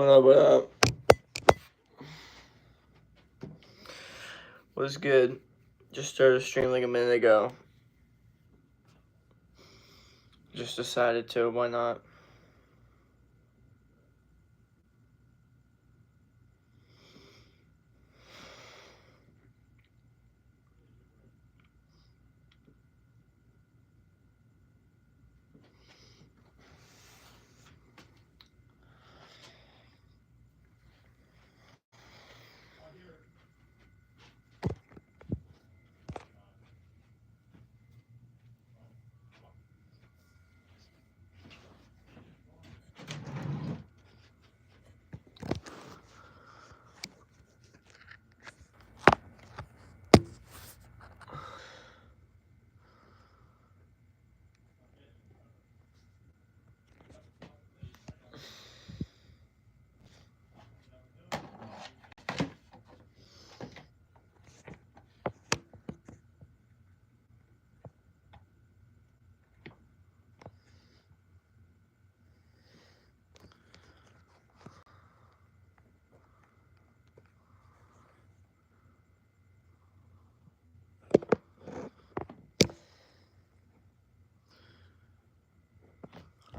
What up, what up? What's good? Just started a stream like a minute ago. Just decided to, why not?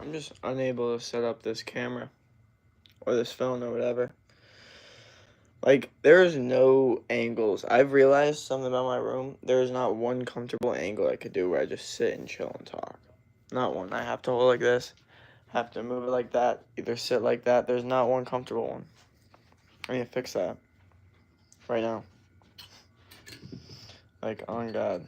I'm just unable to set up this camera or this phone or whatever. Like, there is no angles. I've realized something about my room. There is not one comfortable angle I could do where I just sit and chill and talk. Not one. I have to hold like this, have to move it like that, either sit like that. There's not one comfortable one. I need to fix that right now. Like, on God.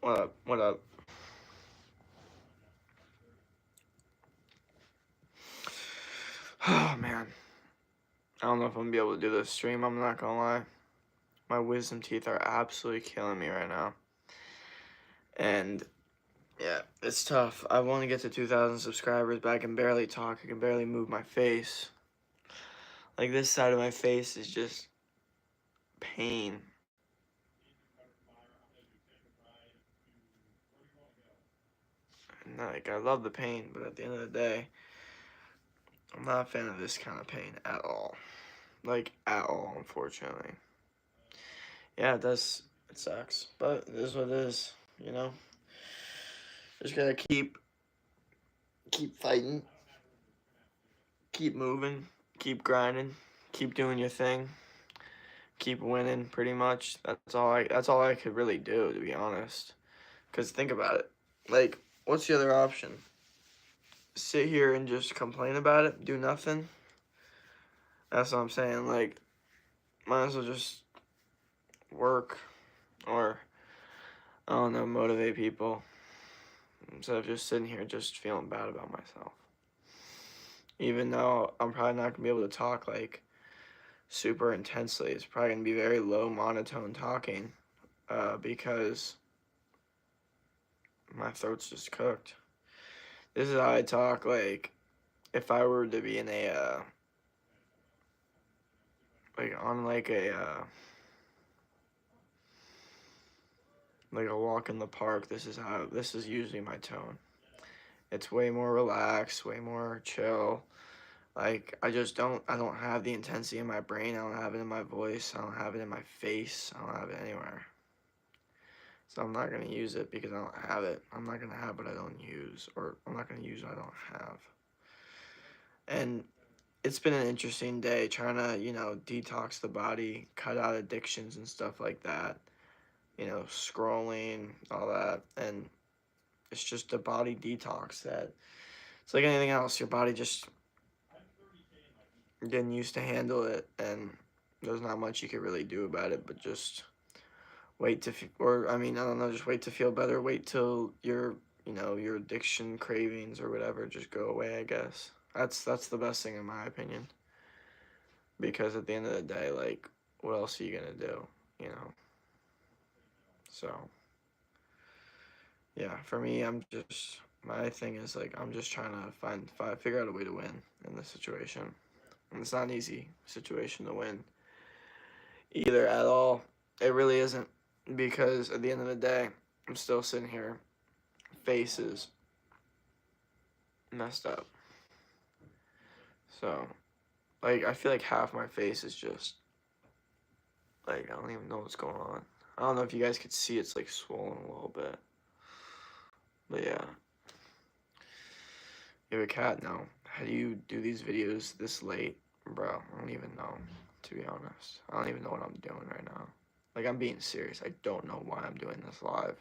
What up? What up? Oh, man. I don't know if I'm gonna be able to do this stream, I'm not gonna lie. My wisdom teeth are absolutely killing me right now. And, yeah, it's tough. I want to get to 2,000 subscribers, but I can barely talk. I can barely move my face. Like, this side of my face is just pain. And, like, I love the pain, but at the end of the day, I'm not a fan of this kind of pain at all. Like, at all, unfortunately. Yeah, it does. It sucks. But it is what it is, you know? Just gotta keep fighting, keep moving, keep grinding, keep doing your thing, keep winning. Pretty much, that's all I could really do, to be honest. Cause think about it, like, what's the other option? Sit here and just complain about it, do nothing. That's what I'm saying. Like, might as well just work, or I don't know, motivate people instead of just sitting here just feeling bad about myself. Even though I'm probably not gonna be able to talk like super intensely. It's probably going to be very low monotone talking because my throat's just cooked. This is how I talk, like, if I were to be in a, like, on, like a walk in the park. This is usually my tone. It's way more relaxed, way more chill. Like, I don't have the intensity in my brain. I don't have it in my voice. I don't have it in my face. I don't have it anywhere. So I'm not going to use it because I don't have it. I'm not going to have what I don't use, or I'm not going to use what I don't have. And it's been an interesting day trying to, detox the body, cut out addictions and stuff like that. Scrolling, all that. And it's just a body detox that it's like anything else. Your body just getting used to handle it, and there's not much you could really do about it, but just wait to, I don't know, just wait to feel better. Wait till your addiction cravings or whatever just go away, I guess. That's the best thing in my opinion. Because at the end of the day, like, what else are you gonna do, you know? So, yeah, for me, I'm just my thing is, like, I'm just trying to figure out a way to win in this situation. And it's not an easy situation to win either at all. It really isn't, because at the end of the day, I'm still sitting here, face is messed up. So, like, I feel like half my face is just, like, I don't even know what's going on. I don't know if you guys could see, it's, like, swollen a little bit. But, yeah. You have a cat now. How do you do these videos this late? Bro, I don't even know, to be honest. I don't even know what I'm doing right now. Like, I'm being serious. I don't know why I'm doing this live.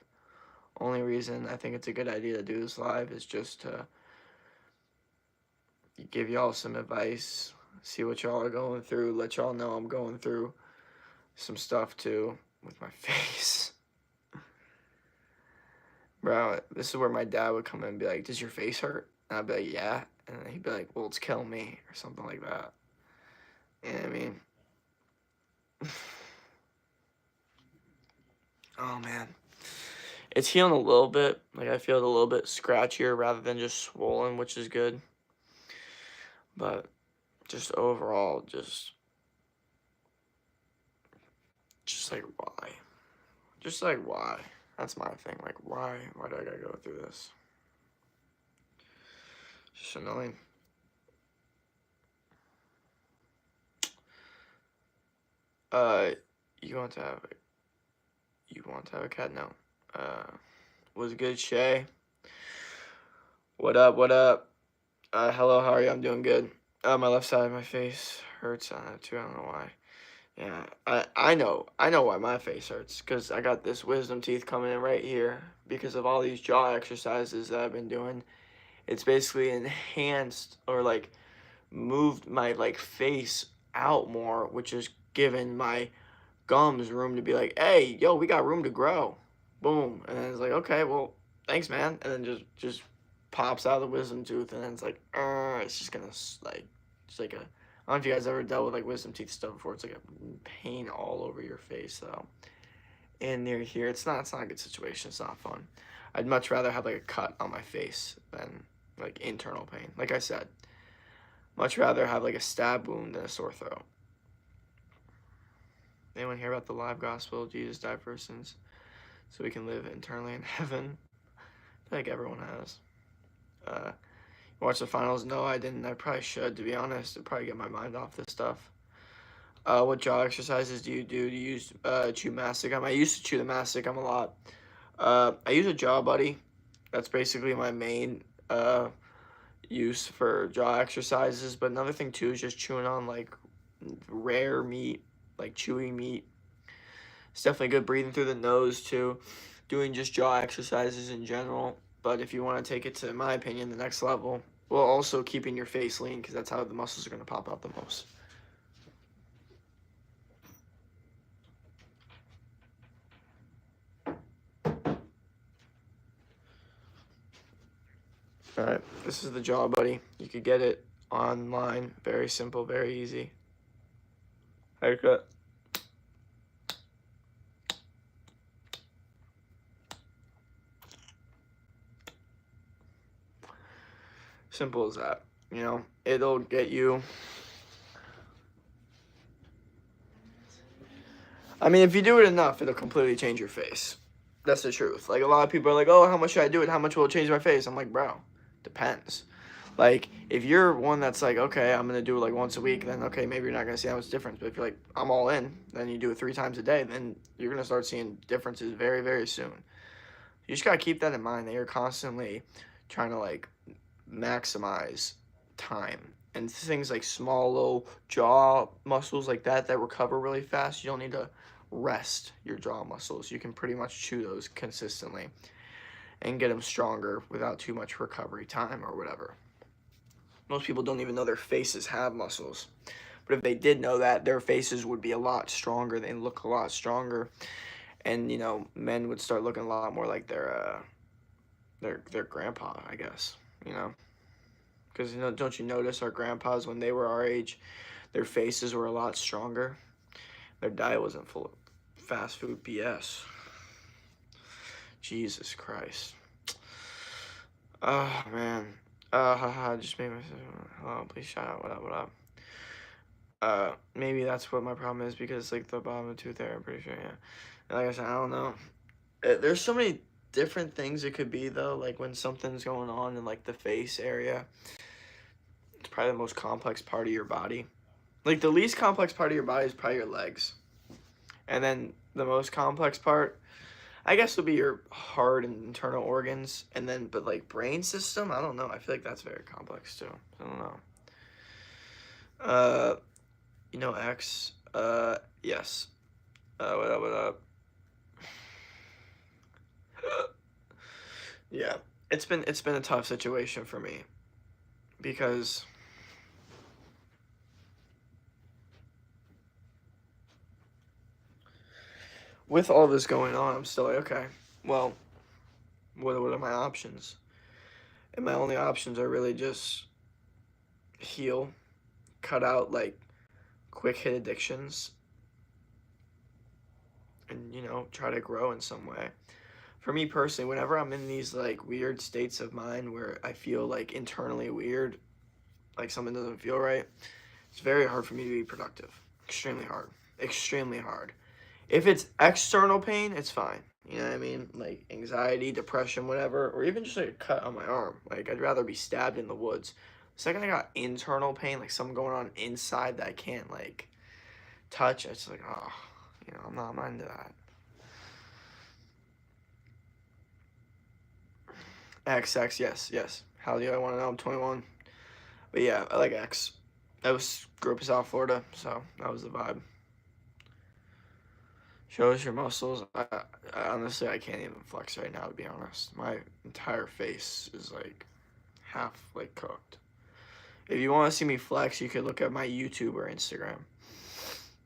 Only reason I think it's a good idea to do this live is just to give y'all some advice, see what y'all are going through, let y'all know I'm going through some stuff too with my face. Bro, this is where my dad would come in and be like, does your face hurt? And I'd be like, yeah. And then he'd be like, well, it's killing me, or something like that. You know what I mean? Oh, man. It's healing a little bit. Like, I feel it a little bit scratchier rather than just swollen, which is good. But just overall, just like, why? Just like, why? That's my thing. Like, why? Why do I gotta go through this? Just annoying. You want to have a cat? No. Was good, Shay? What up? What up? Hello, how are you? I'm doing good. My left side of my face hurts too. I don't know why. Yeah, I know why my face hurts, because I got this wisdom teeth coming in right here because of all these jaw exercises that I've been doing. It's basically enhanced, or like moved my like face out more, which is giving my gums room to be like, hey, yo, we got room to grow. Boom. And then it's like, okay, well, thanks, man. And then just pops out of the wisdom tooth, and then it's like, it's just gonna, like, it's like a, I don't know if you guys ever dealt with like wisdom teeth stuff before. It's like a pain all over your face, though. And near here, it's not a good situation. It's not fun. I'd much rather have like a cut on my face than like internal pain. Like I said, much rather have like a stab wound than a sore throat. Anyone hear about the live gospel? Jesus died for sins so we can live eternally in heaven. I feel like everyone has. Watch the finals? No, I didn't. I probably should, to be honest, to probably get my mind off this stuff. What jaw exercises do you do? Do you use chew masticum? I used to chew the masticum a lot. I use a Jaw Buddy. That's basically my main use for jaw exercises. But another thing too is just chewing on like rare meat, like chewy meat. It's definitely good breathing through the nose too. Doing just jaw exercises in general. But if you want to take it to, in my opinion, the next level, while also keeping your face lean, because that's how the muscles are going to pop out the most. Alright, this is the Jaw Buddy. You could get it online. Very simple, very easy. Haircut. Simple as that. You know, it'll get you. I mean, if you do it enough, it'll completely change your face. That's the truth. Like, a lot of people are like, oh, how much should I do it? How much will it change my face? I'm like, bro, depends. Like, if you're one that's like, okay, I'm going to do it like once a week, then okay, maybe you're not going to see how much difference. But if you're like, I'm all in, then you do it 3 times a day, then you're going to start seeing differences very, very soon. You just got to keep that in mind, that you're constantly trying to like maximize time. And things like small little jaw muscles like that recover really fast, you don't need to rest your jaw muscles. You can pretty much chew those consistently and get them stronger without too much recovery time or whatever. Most people don't even know their faces have muscles. But if they did know that, their faces would be a lot stronger. They look a lot stronger. And, you know, men would start looking a lot more like their grandpa, I guess, you know. Because, you know, don't you notice our grandpas, when they were our age, their faces were a lot stronger? Their diet wasn't full of fast food BS. Jesus Christ. Oh, man. Haha, just made myself. Hello, please shout out. What up, what up? Maybe that's what my problem is because, like, the bottom of the tooth there, I'm pretty sure, yeah. And like I said, I don't know. There's so many different things it could be, though. Like, when something's going on in, like, the face area, it's probably the most complex part of your body. Like, the least complex part of your body is probably your legs. And then the most complex part, I guess, would be your heart and internal organs. And then, but, like, brain system, I don't know. I feel like that's very complex, too. I don't know. You know X? Yes. What up, what up? Yeah. It's been a tough situation for me because with all this going on, I'm still like, okay, well, what are my options? And my only options are really just heal, cut out like quick hit addictions, and try to grow in some way. For me personally, whenever I'm in these like weird states of mind where I feel like internally weird, like something doesn't feel right, it's very hard for me to be productive. Extremely hard. Extremely hard. If it's external pain, it's fine. You know what I mean? Like anxiety, depression, whatever, or even just like a cut on my arm. Like I'd rather be stabbed in the woods. The second I got internal pain, like something going on inside that I can't like touch, it's like, oh, I'm not into that. XX, yes, yes. How do I want to know? I'm 21. But yeah, I like X. Grew up in South Florida, so that was the vibe. Shows your muscles. I honestly, I can't even flex right now, to be honest. My entire face is like half like cooked. If you want to see me flex, you could look at my YouTube or Instagram.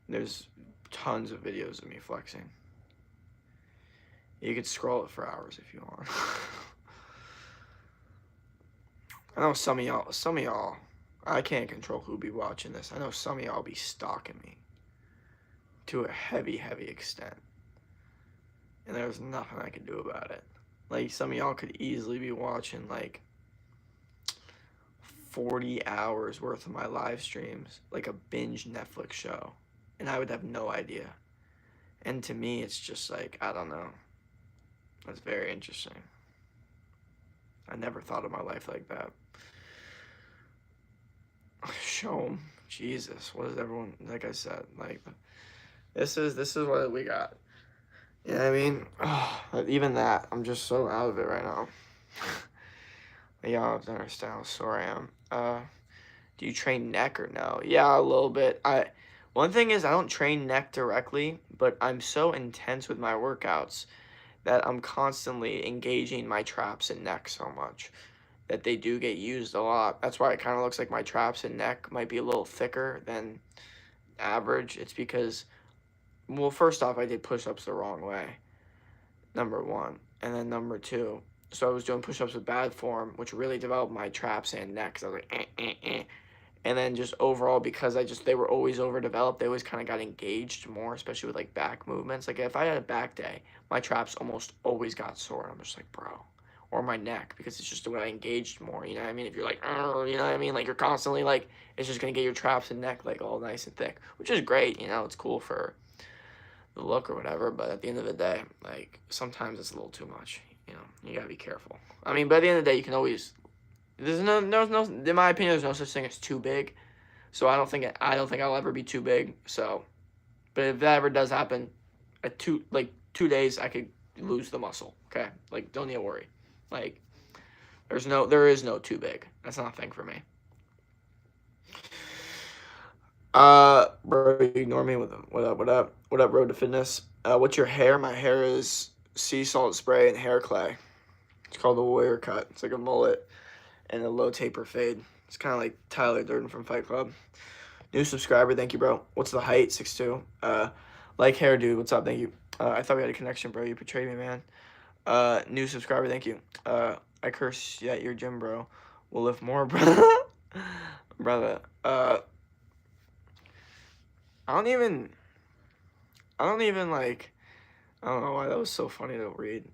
There's tons of videos of me flexing. You could scroll it for hours if you want. I know some of y'all, I can't control who be watching this. I know some of y'all be stalking me to a heavy, heavy extent. And there's nothing I can do about it. Like, some of y'all could easily be watching, like, 40 hours worth of my live streams, like a binge Netflix show. And I would have no idea. And to me, it's just like, I don't know. That's very interesting. I never thought of my life like that. Show 'em. Jesus, what is everyone, like I said, like, this is what we got. You know what I mean? Oh, even that, I'm just so out of it right now. Y'all have to understand how sore I am. Do you train neck or no? Yeah, a little bit. One thing is I don't train neck directly, but I'm so intense with my workouts that I'm constantly engaging my traps and neck so much that they do get used a lot. That's why it kind of looks like my traps and neck might be a little thicker than average. It's because, well, first off, I did push-ups the wrong way, number one. And then number two, so I was doing push-ups with bad form, which really developed my traps and neck. Because I was like. And then just overall, because they were always overdeveloped, they always kind of got engaged more, especially with like back movements. Like if I had a back day, my traps almost always got sore. I'm just like, bro. Or my neck, because it's just the way I engaged more. You know what I mean? If you're like, you know what I mean? Like you're constantly like, it's just gonna get your traps and neck like all nice and thick, which is great. It's cool for the look or whatever. But at the end of the day, like sometimes it's a little too much. You gotta be careful. I mean, by the end of the day, you can always. There's no, in my opinion, there's no such thing as too big. So I don't think I'll ever be too big. So, but if that ever does happen, at 2 days, I could lose the muscle. Okay, like don't need to worry. Like there is no too big. That's not a thing for me. Bro, you ignore me with what up, Road to Fitness. What's your hair? My hair is sea salt spray and hair clay. It's called the Warrior Cut. It's like a mullet and a low taper fade. It's kind of like Tyler Durden from Fight Club. New subscriber, thank you, bro. What's the height? 6'2". Like hair, dude. What's up? Thank you. I thought we had a connection, bro. You betrayed me, man. New subscriber, thank you. I curse you at your gym, bro. We'll lift more, bro. Brother. I don't even like. I don't know why that was so funny to read.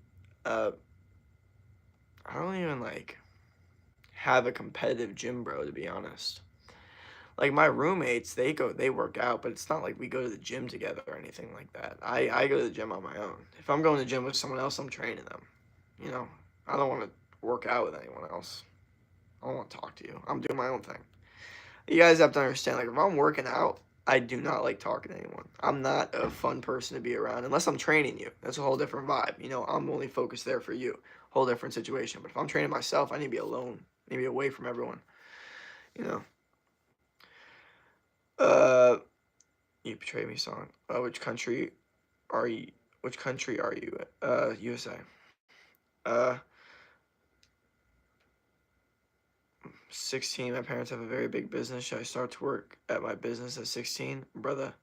I don't even like. have a competitive gym bro, to be honest. Like my roommates, they work out, but it's not like we go to the gym together or anything like that. I go to the gym on my own. If I'm going to the gym with someone else, I'm training them. You know, I don't want to work out with anyone else. I don't want to talk to you. I'm doing my own thing. You guys have to understand, like if I'm working out, I do not like talking to anyone. I'm not a fun person to be around unless I'm training you. That's a whole different vibe. You know, I'm only focused there for you. Whole different situation. But if I'm training myself, I need to be alone. I need to be away from everyone. You know. Uh, you betrayed me, song. Which country are you? Which country are you? USA. Uh, 16. My parents have a very big business. Should I start to work at my business at 16, brother?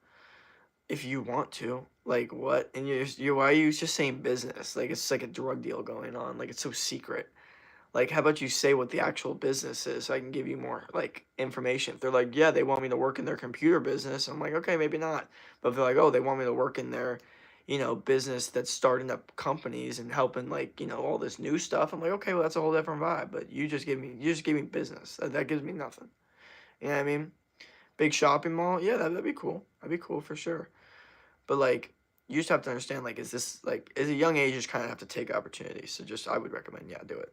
If you want to, like what? And you're why are you just saying business? Like it's like a drug deal going on. Like it's so secret. Like how about you say what the actual business is so I can give you more like information. If they're like, yeah, they want me to work in their computer business, I'm like, okay, maybe not. But if they're like, oh, they want me to work in their, business that's starting up companies and helping like, all this new stuff, I'm like, okay, well that's a whole different vibe. But you just gave me business. That gives me nothing. You know what I mean? Big shopping mall, yeah, that'd be cool. That'd be cool for sure. But like you just have to understand like is this like as a young age you just kind of have to take opportunities. So just I would recommend yeah, do it.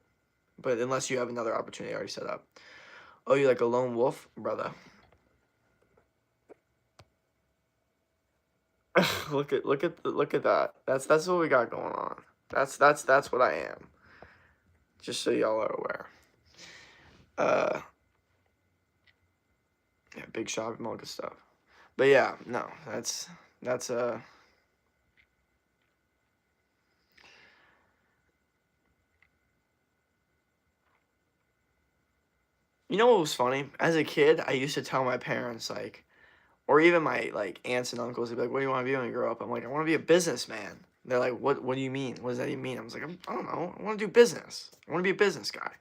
But unless you have another opportunity already set up. Oh, you like a lone wolf, brother? look at that. That's what we got going on. That's what I am. Just so y'all are aware. Uh, yeah, big shopping mall, good stuff. But yeah, no, that's. You know what was funny? As a kid, I used to tell my parents like, or even my like aunts and uncles, they'd be like, "What do you want to be when you grow up?" I'm like, "I want to be a businessman." They're like, "What do you mean? What does that even mean?" I was like, I don't know. I want to do business. I want to be a business guy."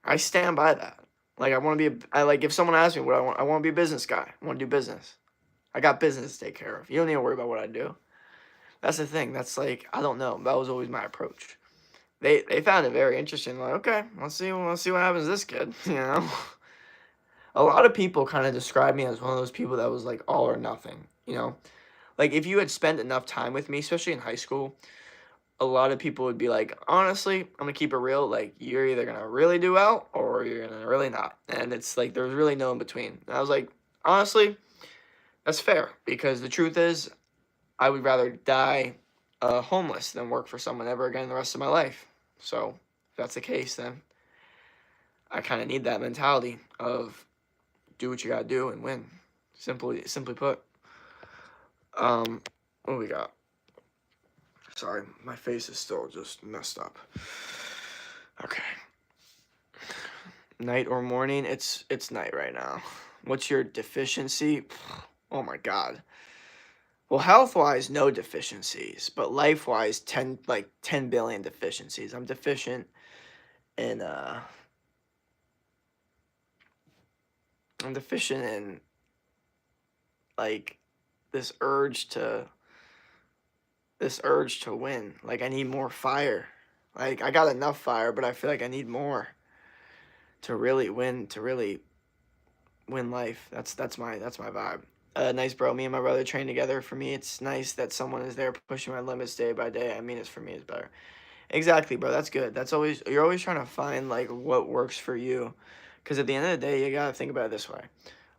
I stand by that. Like I want to be I like if someone asks me what I want to be a business guy. I want to do business. I got business to take care of. You don't need to worry about what I do. That's the thing. That's like I don't know. That was always my approach. They found it very interesting. Like okay, let's see what happens to this kid. You know. A lot of people kind of describe me as one of those people that was like all or nothing. You know, like if you had spent enough time with me, especially in high school, a lot of people would be like, honestly, I'm gonna keep it real. Like, you're either gonna really do well or you're gonna really not. And it's like there's really no in between. And I was like, honestly, that's fair because the truth is, I would rather die homeless than work for someone ever again the rest of my life. So if that's the case, then I kind of need that mentality of do what you gotta do and win. Simply put. What we got? Sorry, my face is still just messed up. Okay. Night or morning? It's night right now. What's your deficiency? Oh my god. Well, health-wise, no deficiencies, but life-wise, 10 billion deficiencies. I'm deficient in I'm deficient in like this urge to win. Like I need more fire. Like I got enough fire, but I feel like I need more to really win life. That's my vibe. Nice bro. Me and my brother train together. For me, it's nice that someone is there pushing my limits day by day. I mean, it's for me, it's better. Exactly, bro. That's good. That's always you're always trying to find like what works for you, because at the end of the day, you gotta think about it this way.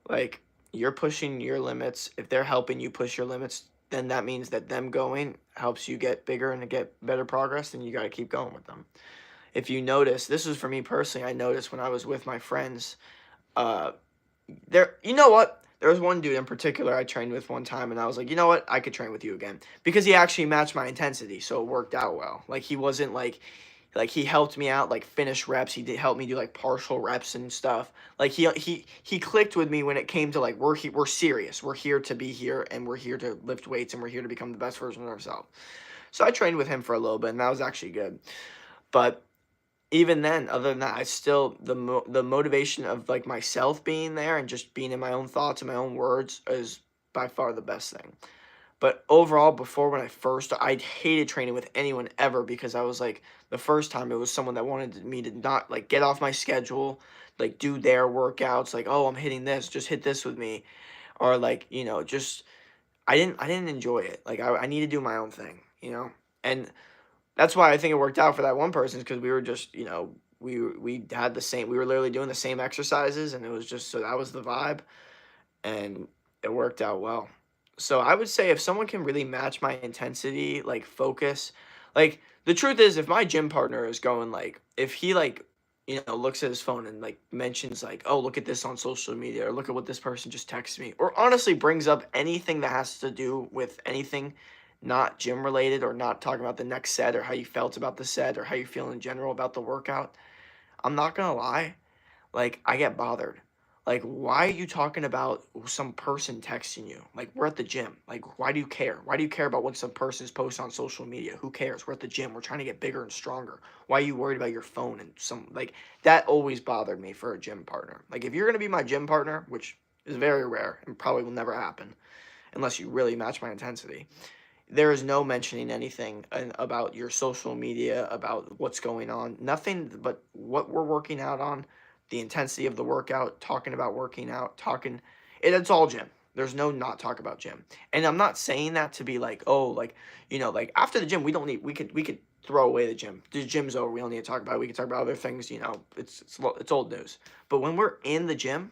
Like you're pushing your limits. If they're helping you push your limits, then that means that them going helps you get bigger and to get better progress. And you gotta keep going with them. If you notice, this is for me personally. I noticed when I was with my friends. Uh, you know what, there was one dude in particular I trained with one time and I was like, you know what, I could train with you again because he actually matched my intensity, so it worked out well. Like he wasn't like he helped me out like finish reps. He did help me do like partial reps and stuff. Like he clicked with me when it came to like we're serious, we're here to be here and we're here to lift weights and we're here to become the best version of ourselves. So I trained with him for a little bit and that was actually good. But even then, other than that, I still the motivation of like myself being there and just being in my own thoughts and my own words is by far the best thing. But overall, before when I hated training with anyone ever because I was like, the first time it was someone that wanted me to not like get off my schedule, like do their workouts, like, oh, I'm hitting this, just hit this with me. Or like, just I didn't enjoy it. Like I need to do my own thing. And that's why I think it worked out for that one person because we were just, we had the same, we were literally doing the same exercises and it was just, so that was the vibe and it worked out well. So I would say if someone can really match my intensity, like focus, like the truth is if my gym partner is going like, if he like, looks at his phone and like mentions like, oh, look at this on social media or look at what this person just texted me or honestly brings up anything that has to do with anything not gym related or not talking about the next set or how you felt about the set or how you feel in general about the workout, I'm not gonna lie, like I get bothered. Like, why are you talking about some person texting you? Like, we're at the gym. Like, why do you care? Why do you care about what some person is posting on social media? Who cares? We're at the gym. We're trying to get bigger and stronger. Why are you worried about your phone and some like that always bothered me for a gym partner. Like, if you're gonna be my gym partner, which is very rare and probably will never happen unless you really match my intensity, there is no mentioning anything about your social media, about what's going on. Nothing but what we're working out on, the intensity of the workout, talking about working out, it's all gym. There's no not talk about gym. And I'm not saying that to be like, oh, like, like after the gym, we could throw away the gym. The gym's over. We don't need to talk about it. We can talk about other things, it's old news. But when we're in the gym,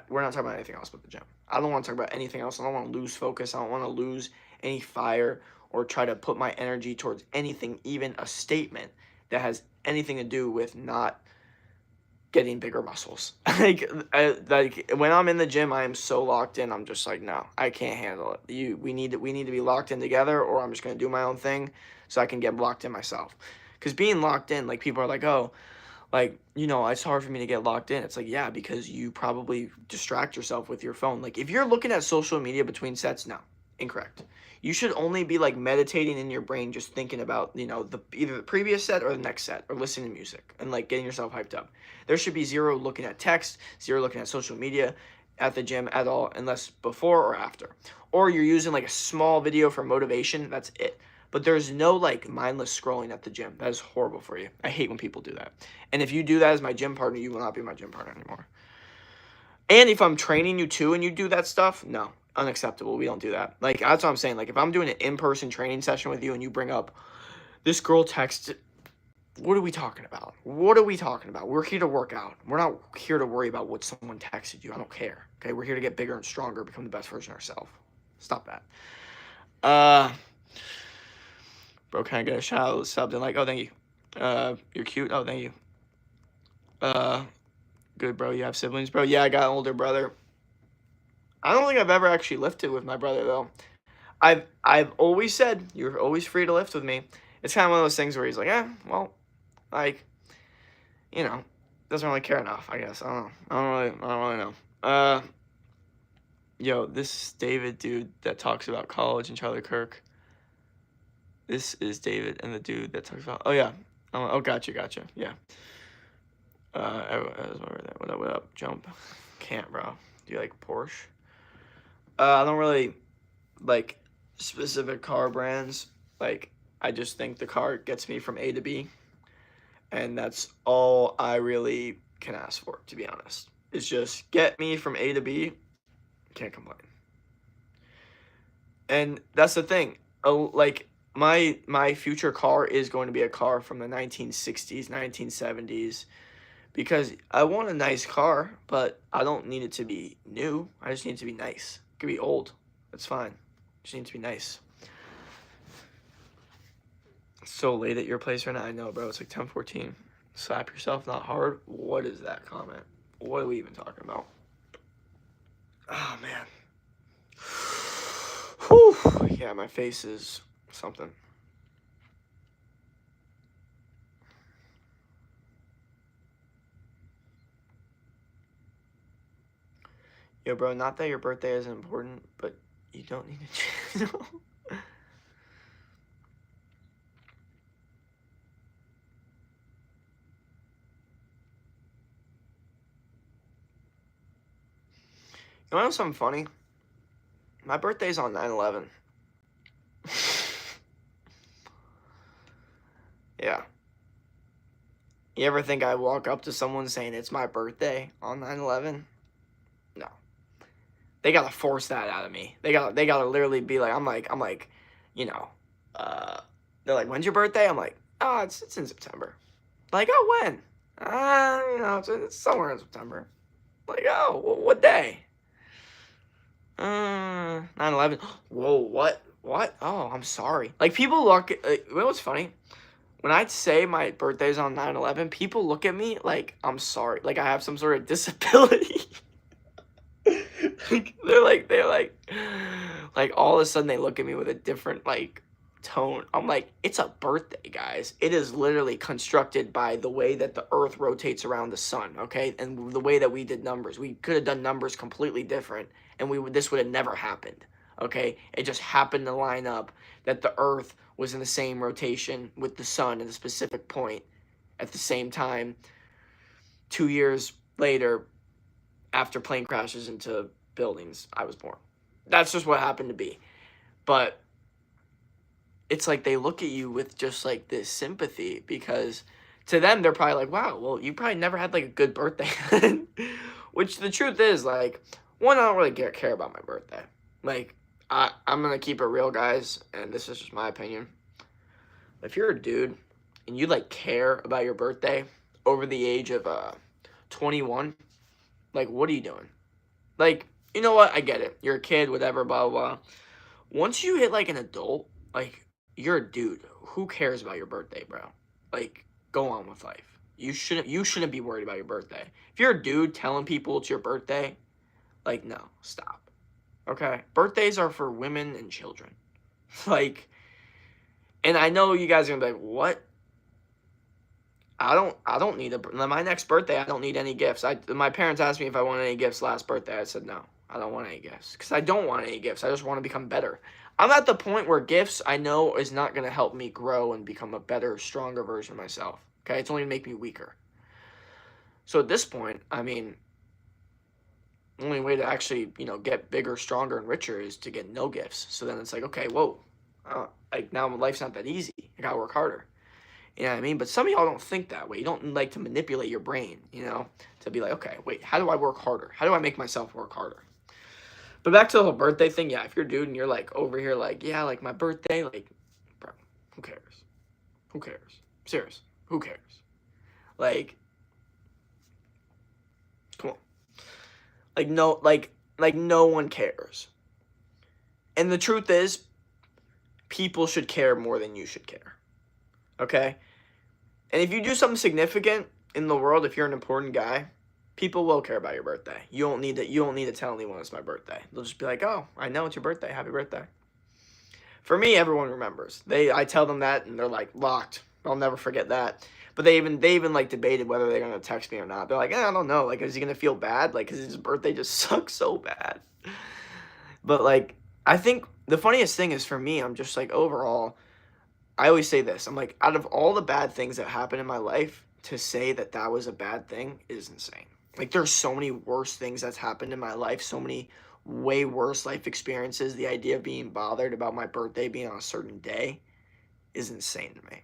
we're not talking about anything else but the gym. I don't want to talk about anything else. I don't want to lose focus. I don't want to lose any fire or try to put my energy towards anything, even a statement that has anything to do with not getting bigger muscles. like when I'm in the gym, I am so locked in. I'm just like, no, I can't handle it. We need to be locked in together, or I'm just gonna do my own thing so I can get locked in myself. Because being locked in, like people are like, oh, like, it's hard for me to get locked in. It's like, yeah, because you probably distract yourself with your phone. Like, if you're looking at social media between sets, no, incorrect. You should only be like meditating in your brain, just thinking about, either the previous set or the next set, or listening to music and like getting yourself hyped up. There should be zero looking at text, zero looking at social media at the gym at all, unless before or after. Or you're using like a small video for motivation. That's it. But there's no like mindless scrolling at the gym. That is horrible for you. I hate when people do that. And if you do that as my gym partner, you will not be my gym partner anymore. And if I'm training you too and you do that stuff, no, unacceptable. We don't do that. Like, that's what I'm saying. Like, if I'm doing an in-person training session with you and you bring up this girl texted, what are we talking about? What are we talking about? We're here to work out. We're not here to worry about what someone texted you. I don't care. Okay, we're here to get bigger and stronger, become the best version of ourselves. Stop that. Bro, can I get a shout out subbed and like, oh, thank you. You're cute. Oh, thank you. Good, bro. You have siblings, bro? Yeah, I got an older brother. I don't think I've ever actually lifted with my brother though. I've always said you're always free to lift with me. It's kind of one of those things where he's like, well, like, doesn't really care enough. I guess I don't know. I don't really know. Yo, this is David, dude, that talks about college and Charlie Kirk. This is David and the dude that talks about. Oh yeah. Oh, gotcha. Yeah. What up? Jump. Can't, bro. Do you like Porsche? I don't really like specific car brands. Like, I just think the car gets me from A to B, and that's all I really can ask for, to be honest. It's just get me from A to B. Can't complain. And that's the thing. Like, my future car is going to be a car from the 1960s, 1970s. Because I want a nice car, but I don't need it to be new. I just need it to be nice. It could be old. That's fine. Just need to be nice. It's so late at your place right now. I know, bro. It's like 10:14. Slap yourself, not hard. What is that comment? What are we even talking about? Oh, man. Whew. Yeah, my face is something. Yo, bro, not that your birthday isn't important, but you don't need a channel. You want to know something funny? My birthday's on 9/11. Yeah. You ever think I walk up to someone saying it's my birthday on 9/11? No. They gotta force that out of me. They gotta literally be like, I'm like, you know, uh, they're like, when's your birthday? I'm like, oh, it's in September. Like, oh, when? It's somewhere in September. Like, oh, what day? 9/11. Whoa, what? What? Oh, I'm sorry. Like, people look, you know what's funny? When I say my birthday's on 9/11, people look at me like I'm sorry. Like I have some sort of disability. Like all of a sudden they look at me with a different like tone. I'm like, it's a birthday, guys. It is literally constructed by the way that the earth rotates around the sun, okay? And the way that we did numbers. We could have done numbers completely different and this would have never happened. Okay? It just happened to line up that the earth was in the same rotation with the sun at a specific point at the same time 2 years later after plane crashes into buildings I was born. That's just what happened to be. But it's like they look at you with just like this sympathy because to them they're probably like, wow, well, you probably never had like a good birthday. Which the truth is, like, one, I don't really care about my birthday. Like, I'm gonna keep it real, guys, and this is just my opinion. If you're a dude and you like care about your birthday over the age of 21, like, what are you doing? Like, you know what? I get it. You're a kid, whatever, blah, blah, blah. Once you hit, like, an adult, like, you're a dude. Who cares about your birthday, bro? Like, go on with life. You shouldn't be worried about your birthday. If you're a dude telling people it's your birthday, like, no, stop. Okay? Birthdays are for women and children. Like, and I know you guys are gonna be like, what? I don't need my next birthday. I don't need any gifts. My parents asked me if I wanted any gifts last birthday. I said no. I don't want any gifts because I don't want any gifts. I just want to become better. I'm at the point where gifts I know is not going to help me grow and become a better, stronger version of myself. Okay, it's only going to make me weaker. So at this point, I mean, the only way to actually, get bigger, stronger, and richer is to get no gifts. So then it's like, okay, whoa, like now life's not that easy. I gotta work harder. You know what I mean? But some of y'all don't think that way. You don't like to manipulate your brain, to be like, okay, wait, how do I work harder? How do I make myself work harder? But back to the whole birthday thing, yeah, if you're a dude and you're like over here like, yeah, like my birthday, like, bro, who cares? Who cares? Serious, who cares? Like, come on. Like no one cares. And the truth is, people should care more than you should care. Okay? And if you do something significant in the world, if you're an important guy, people will care about your birthday. You don't need to tell anyone it's my birthday. They'll just be like, "Oh, I know it's your birthday. Happy birthday." For me, everyone remembers. I tell them that and they're like, "Locked. I'll never forget that." But they even like debated whether they're going to text me or not. They're like, I don't know. Like, is he going to feel bad? Like, cuz his birthday just sucks so bad. But like, I think the funniest thing is for me, I'm just like overall, I always say this. I'm like, out of all the bad things that happened in my life, to say that that was a bad thing is insane. Like, there's so many worse things that's happened in my life, so many way worse life experiences. The idea of being bothered about my birthday being on a certain day is insane to me.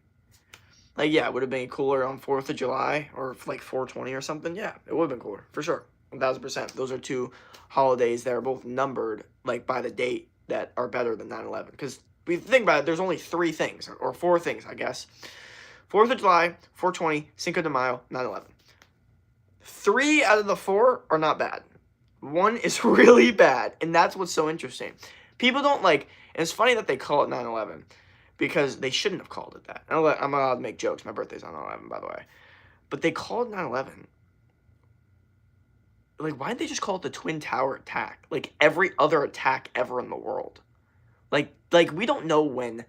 Like, yeah, it would have been cooler on 4th of July or like 4/20 or something. Yeah, it would have been cooler, for sure. 1,000%. Those are two holidays that are both numbered, like, by the date that are better than 9/11. Because if you think about it, there's only 3 things, or 4 things, I guess. 4th of July, 4/20, Cinco de Mayo, 9/11. 3 out of the 4 are not bad. 1 is really bad, and that's what's so interesting. People don't like, and it's funny that they call it 9/11, because they shouldn't have called it that. I'm allowed to make jokes. My birthday's on 9/11, by the way. But they called it 9/11. Like, why didn't they just call it the Twin Tower attack? Like every other attack ever in the world. Like we don't know when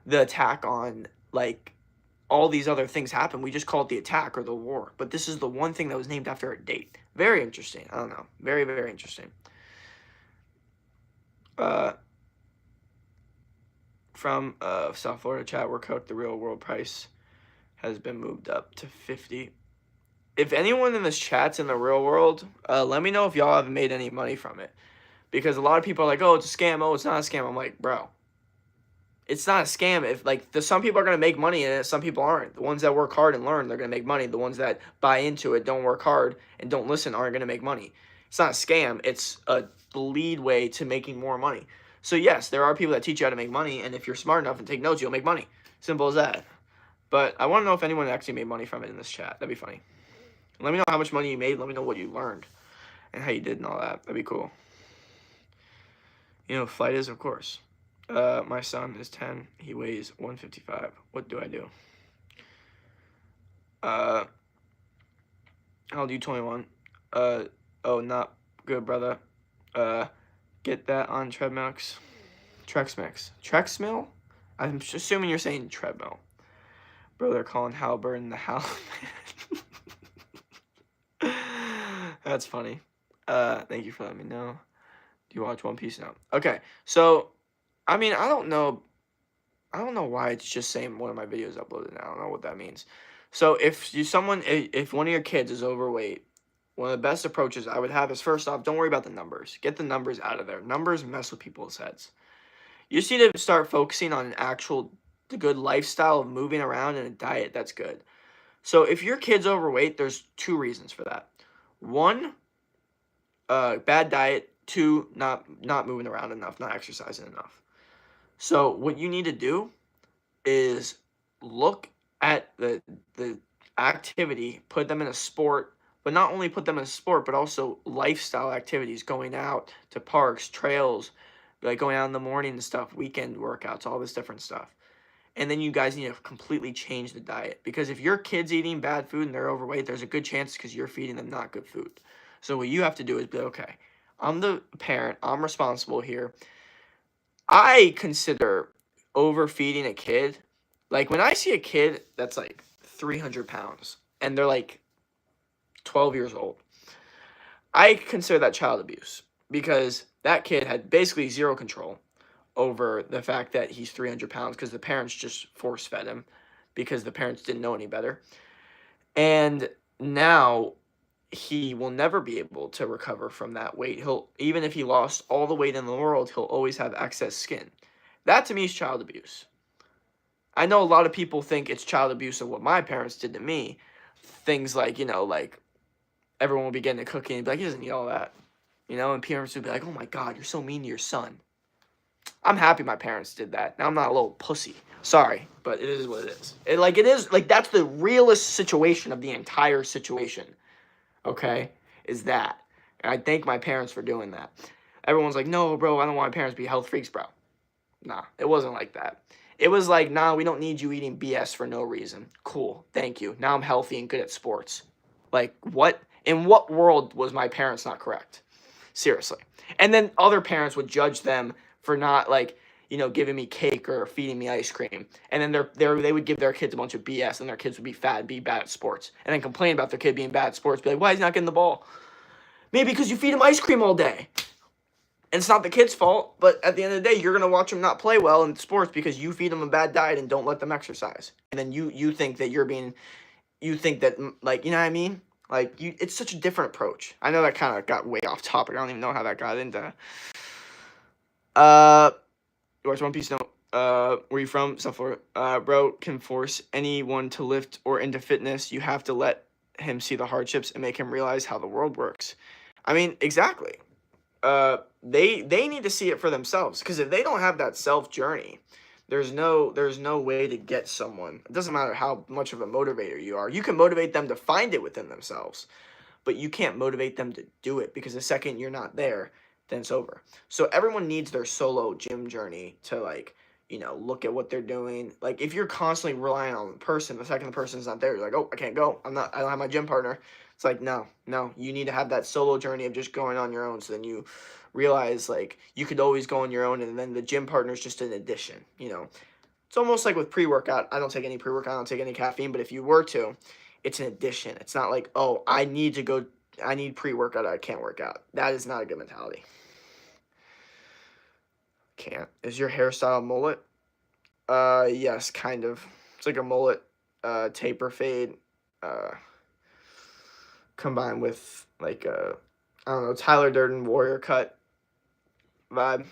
the attack on, like, all these other things happened. We just call it the attack or the war. But this is the one thing that was named after a date. Very interesting. I don't know. Very, very interesting. From South Florida chat, we're cooked. The real world price has been moved up to 50. If anyone in this chat's in the real world, let me know if y'all haven't made any money from it. Because a lot of people are like, oh, it's a scam. Oh, it's not a scam. I'm like, bro, it's not a scam. If like some people are gonna make money in it, some people aren't. The ones that work hard and learn, they're gonna make money. The ones that buy into it, don't work hard and don't listen, aren't gonna make money. It's not a scam. It's a lead way to making more money. So yes, there are people that teach you how to make money, and if you're smart enough and take notes, you'll make money. Simple as that. But I want to know if anyone actually made money from it in this chat. That'd be funny. Let me know how much money you made. Let me know what you learned and how you did and all that. That'd be cool. You know, flight is, of course. My son is 10. He weighs 155. What do I do? How old are you? 21. Oh, not good, brother. Get that on Treadmix. Trexmix. Trexmill? I'm assuming you're saying treadmill. Bro, they're calling Halliburton the Hal. That's funny. Thank you for letting me know. Do you watch One Piece now? Okay, so, I mean, I don't know why it's just saying one of my videos uploaded now. I don't know what that means. So if one of your kids is overweight, one of the best approaches I would have is, first off, don't worry about the numbers. Get the numbers out of there. Numbers mess with people's heads. You just need to start focusing on the good lifestyle of moving around and a diet that's good. So if your kid's overweight, there's 2 reasons for that. 1, bad diet. 2, not moving around enough, not exercising enough. So what you need to do is look at the activity, put them in a sport, but not only put them in a sport, but also lifestyle activities, going out to parks, trails, like going out in the morning and stuff, weekend workouts, all this different stuff. And then you guys need to completely change the diet, because if your kid's eating bad food and they're overweight, there's a good chance because you're feeding them not good food. So what you have to do is be like, okay, I'm the parent, I'm responsible here. I consider overfeeding a kid, like when I see a kid that's like 300 pounds and they're like 12 years old, I consider that child abuse, because that kid had basically zero control over the fact that he's 300 pounds because the parents just force fed him because the parents didn't know any better. And now he will never be able to recover from that weight. Even if he lost all the weight in the world, he'll always have excess skin. That to me is child abuse. I know a lot of people think it's child abuse of what my parents did to me. Things like, like everyone will be getting a cookie and be like, he doesn't eat all that. And parents would be like, oh my God, you're so mean to your son. I'm happy my parents did that. Now I'm not a little pussy. Sorry, but it is what it is. That's the realest situation of the entire situation. Okay? Is that. And I thank my parents for doing that. Everyone's like, no, bro, I don't want my parents to be health freaks, bro. Nah, it wasn't like that. It was like, nah, we don't need you eating BS for no reason. Cool, thank you. Now I'm healthy and good at sports. Like, what? In what world was my parents not correct? Seriously. And then other parents would judge them for not, like, giving me cake or feeding me ice cream. And then they would give their kids a bunch of BS, and their kids would be fat, be bad at sports. And then complain about their kid being bad at sports. Be like, why is he not getting the ball? Maybe because you feed him ice cream all day. And it's not the kid's fault, but at the end of the day, you're going to watch them not play well in sports because you feed them a bad diet and don't let them exercise. And then you think that you think that, like, you know what I mean? Like, it's such a different approach. I know that kind of got way off topic. I don't even know how that got into. You watch One Piece? No. Where you from? South Florida. Bro can force anyone to lift or into fitness. You have to let him see the hardships and make him realize how the world works. I mean, exactly. They need to see it for themselves, because if they don't have that self journey, there's no way to get someone. It doesn't matter how much of a motivator you are. You can motivate them to find it within themselves, but you can't motivate them to do it, because the second you're not there, then it's over. So everyone needs their solo gym journey to, like, look at what they're doing. Like, if you're constantly relying on the person, the second the person's not there, you're like, oh, I can't go. I don't have my gym partner. It's like, no, you need to have that solo journey of just going on your own. So then you realize, like, you could always go on your own, and then the gym partner is just an addition. It's almost like with pre-workout. I don't take any pre-workout. I don't take any caffeine. But if you were to, it's an addition. It's not like, oh, I need pre-workout. I can't work out. That is not a good mentality. Can't. Is your hairstyle mullet? Yes, kind of. It's like a mullet, taper fade, combined with, like, I don't know, Tyler Durden warrior cut. vibe.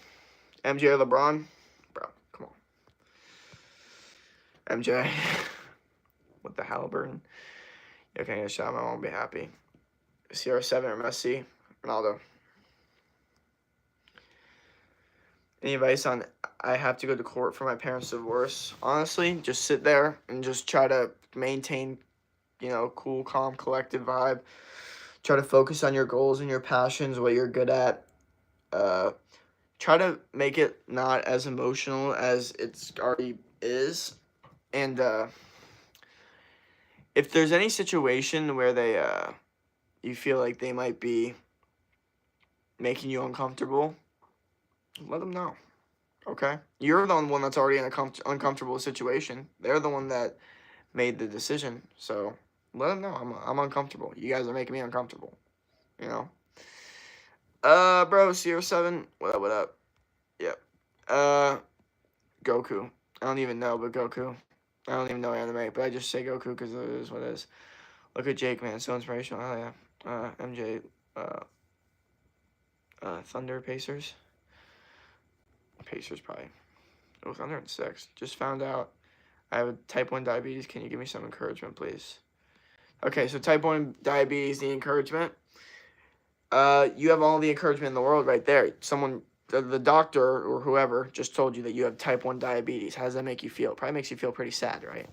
MJ or LeBron? Bro, come on. MJ. With the Halliburton. Okay, get a shot. I won't be happy. CR7 or Messi? Ronaldo. Any advice on I have to go to court for my parents' divorce? Honestly, just sit there and just try to maintain, cool, calm, collected vibe. Try to focus on your goals and your passions, what you're good at. Try to make it not as emotional as it's already is. And if there's any situation where you feel like they might be making you uncomfortable, let them know. Okay? You're the one that's already in an uncomfortable situation. They're the one that made the decision. So let them know I'm uncomfortable. You guys are making me uncomfortable. Bro, CR7, what up? Yep. Goku. I don't even know, but Goku. I don't even know anime, but I just say Goku because it is what it is. Look at Jake, man. So inspirational. Oh, yeah. MJ. Thunder, Pacers. Pacers, probably. Oh, Thunder in 6. Just found out I have type 1 diabetes. Can you give me some encouragement, please? Okay, so type 1 diabetes, the encouragement. You have all the encouragement in the world right there. The doctor or whoever just told you that you have type 1 diabetes. How does that make you feel? Probably makes you feel pretty sad, right?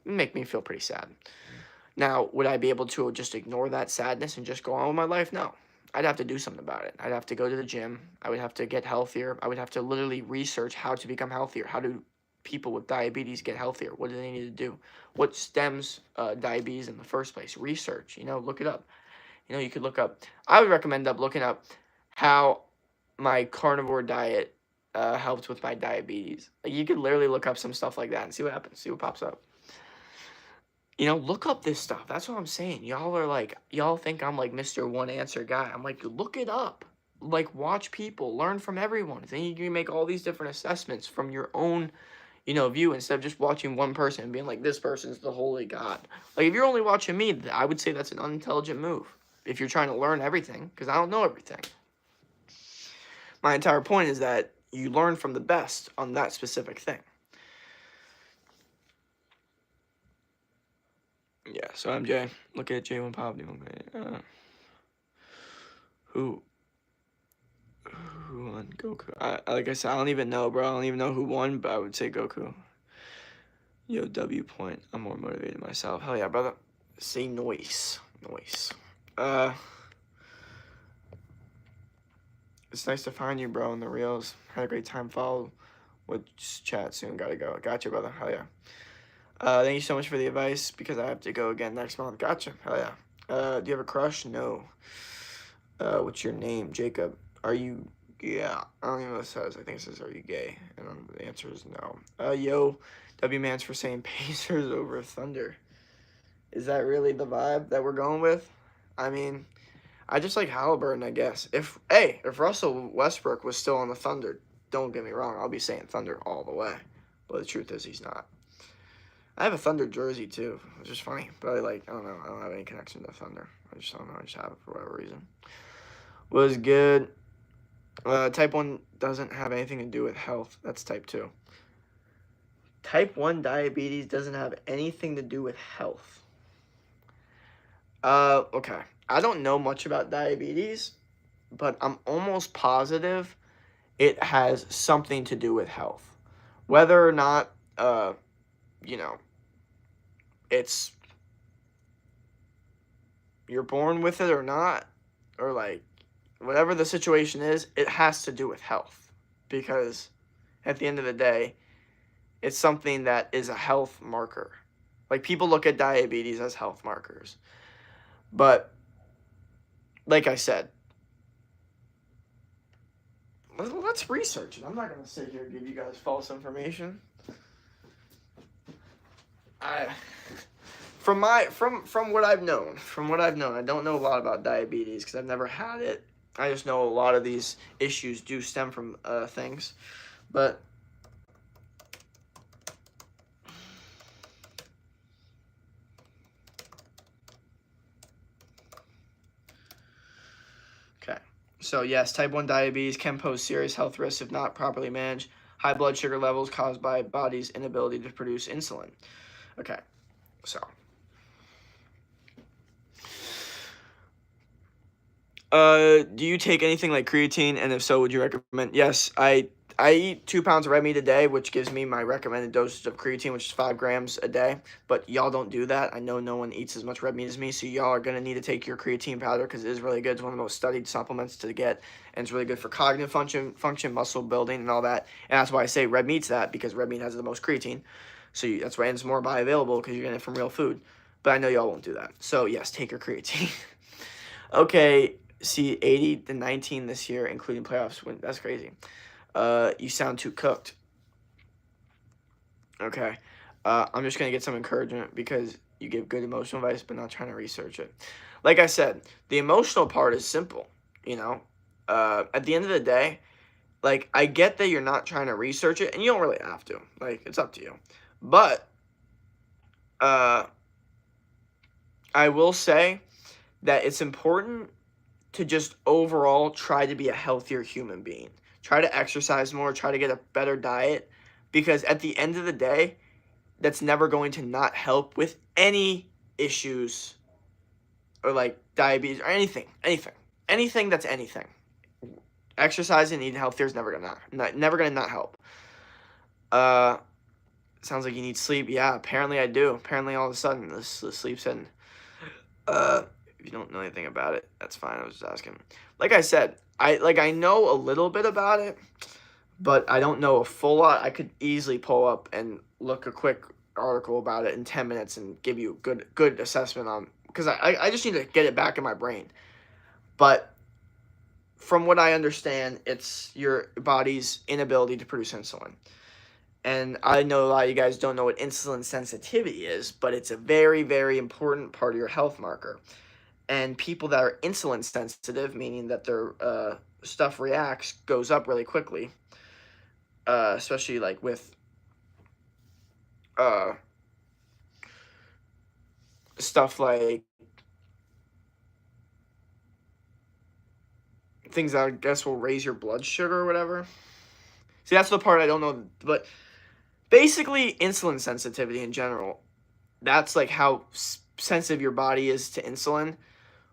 It make me feel pretty sad. Now, would I be able to just ignore that sadness and just go on with my life? No. I'd have to do something about it. I'd have to go to the gym. I would have to get healthier. I would have to literally research how to become healthier. How do people with diabetes get healthier? What do they need to do? What stems diabetes in the first place? Research, look it up. You could look up. I would recommend looking up how my carnivore diet helped with my diabetes. Like, you could literally look up some stuff like that and see what happens. See what pops up. Look up this stuff. That's what I'm saying. Y'all think I'm like Mr. One Answer guy. I'm like, look it up. Like, watch people. Learn from everyone. Then you can make all these different assessments from your own, view instead of just watching one person and being like, this person's the holy God. Like, if you're only watching me, I would say that's an unintelligent move. If you're trying to learn everything, because I don't know everything. My entire point is that you learn from the best on that specific thing. Yeah, so MJ, look at J1 Pop. Who won? Goku. Like I said, I don't even know, bro. I don't even know who won, but I would say Goku. Yo, W point. I'm more motivated myself. Hell yeah, brother. Say noise. It's nice to find you, bro, in the reels. Had a great time. Follow with chat soon. Gotta go. Gotcha, brother. Hell yeah. Thank you so much for the advice because I have to go again next month. Gotcha. Hell yeah. Do you have a crush? No. What's your name? Jacob. Are you... Yeah. I don't even know what it says. I think it says, are you gay? And the answer is no. Yo, W-Man's for saying Pacers over Thunder. Is that really the vibe that we're going with? I mean, I just like Halliburton, I guess. If Russell Westbrook was still on the Thunder, don't get me wrong, I'll be saying Thunder all the way. But the truth is he's not. I have a Thunder jersey too, which is funny. But I don't know. I don't have any connection to Thunder. I just don't know. I just have it for whatever reason. Was good. Type 1 doesn't have anything to do with health. That's type 2. Type 1 diabetes doesn't have anything to do with health. Okay. I don't know much about diabetes, but I'm almost positive it has something to do with health. Whether or not, it's you're born with it or not, or like whatever the situation is, it has to do with health. Because at the end of the day, it's something that is a health marker. Like, people look at diabetes as health markers. But, like I said, let's research it. I'm not going to sit here and give you guys false information. From what I've known, I don't know a lot about diabetes because I've never had it. I just know a lot of these issues do stem from things. But So yes, type 1 diabetes can pose serious health risks if not properly managed. High blood sugar levels caused by body's inability to produce insulin. Okay, so. Do you take anything like creatine? And if so, would you recommend? Yes, I eat 2 pounds of red meat a day, which gives me my recommended dosage of creatine, which is 5 grams a day. But y'all don't do that. I know no one eats as much red meat as me, so y'all are gonna need to take your creatine powder because it is really good. It's one of the most studied supplements to get, and it's really good for cognitive function, muscle building, and all that. And that's why I say red meat's that, because red meat has the most creatine. So that's why it's more bioavailable because you're getting it from real food. But I know y'all won't do that. So yes, take your creatine. Okay. See, 80 to 19 this year, including playoffs win. That's crazy. You sound too cooked. Okay. I'm just going to get some encouragement because you give good emotional advice, but not trying to research it. Like I said, the emotional part is simple, you know? At the end of the day, like, I get that you're not trying to research it, and you don't really have to. Like, it's up to you. But, I will say that it's important to just overall try to be a healthier human being. Try to exercise more, try to get a better diet, because at the end of the day, that's never going to not help with any issues or like diabetes or anything. Anything that's anything. Exercising and eating healthier is never gonna not help. Sounds like you need sleep. Yeah, apparently I do. Apparently all of a sudden the sleep's in. If you don't know anything about it, that's fine. I was just asking. Like I said, I know a little bit about it, but I don't know a full lot. I could easily pull up and look a quick article about it in 10 minutes and give you a good assessment on, because I just need to get it back in my brain. But from what I understand, it's your body's inability to produce insulin. And I know a lot of you guys don't know what insulin sensitivity is, but it's a very, very important part of your health marker. And people that are insulin sensitive, meaning that their stuff reacts, goes up really quickly, especially like with stuff like things that I guess will raise your blood sugar or whatever. See, that's the part I don't know, but basically insulin sensitivity in general, that's like how sensitive your body is to insulin,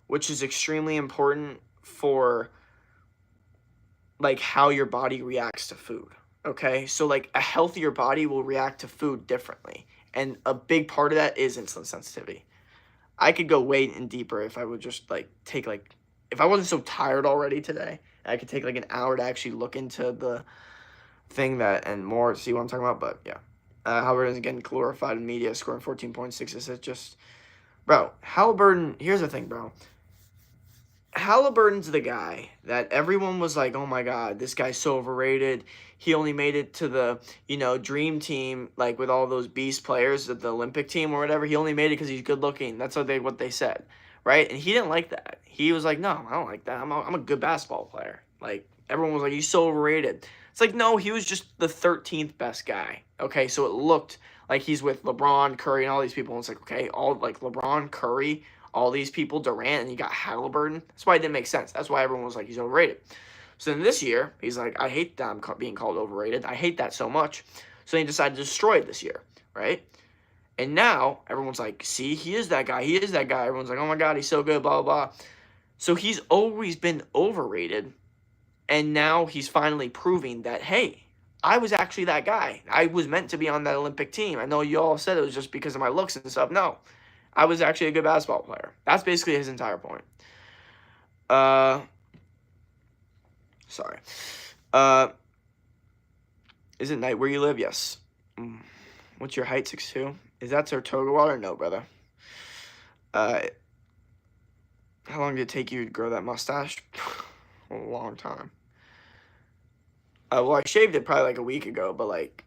which is extremely important for like how your body reacts to food. Okay, so like a healthier body will react to food differently, and a big part of that is insulin sensitivity. I could go way in deeper if I would just like take like, if I wasn't so tired already today, I could take like an hour to actually look into the thing that and more, see what I'm talking about. But yeah, Halliburton is getting glorified in media, scoring 14.6 assists. Just, bro, Halliburton. Here's the thing, bro. Halliburton's the guy that everyone was like, oh my God, this guy's so overrated. He only made it to the, dream team, like with all those beast players at the Olympic team or whatever. He only made it because he's good looking. That's what they said, right? And he didn't like that. He was like, no, I don't like that. I'm a good basketball player. Like, everyone was like, he's so overrated. It's like, no, he was just the 13th best guy. Okay, so it looked like he's with LeBron, Curry, and all these people. And it's like, okay, all like LeBron, Curry, all these people, Durant, and you got Halliburton. That's why it didn't make sense. That's why everyone was like, he's overrated. So then this year, he's like, I hate that I'm being called overrated. I hate that so much. So he decided to destroy it this year, right? And now everyone's like, see, he is that guy. He is that guy. Everyone's like, oh my God, he's so good, blah, blah, blah. So he's always been overrated. And now he's finally proving that, hey, I was actually that guy. I was meant to be on that Olympic team. I know you all said it was just because of my looks and stuff. No. I was actually a good basketball player. That's basically his entire point. Sorry. Is it night where you live? Yes. What's your height? 6'2"? Is that Sartoga water? No, brother. How long did it take you to grow that mustache? A long time. Well, I shaved it probably like a week ago, but like,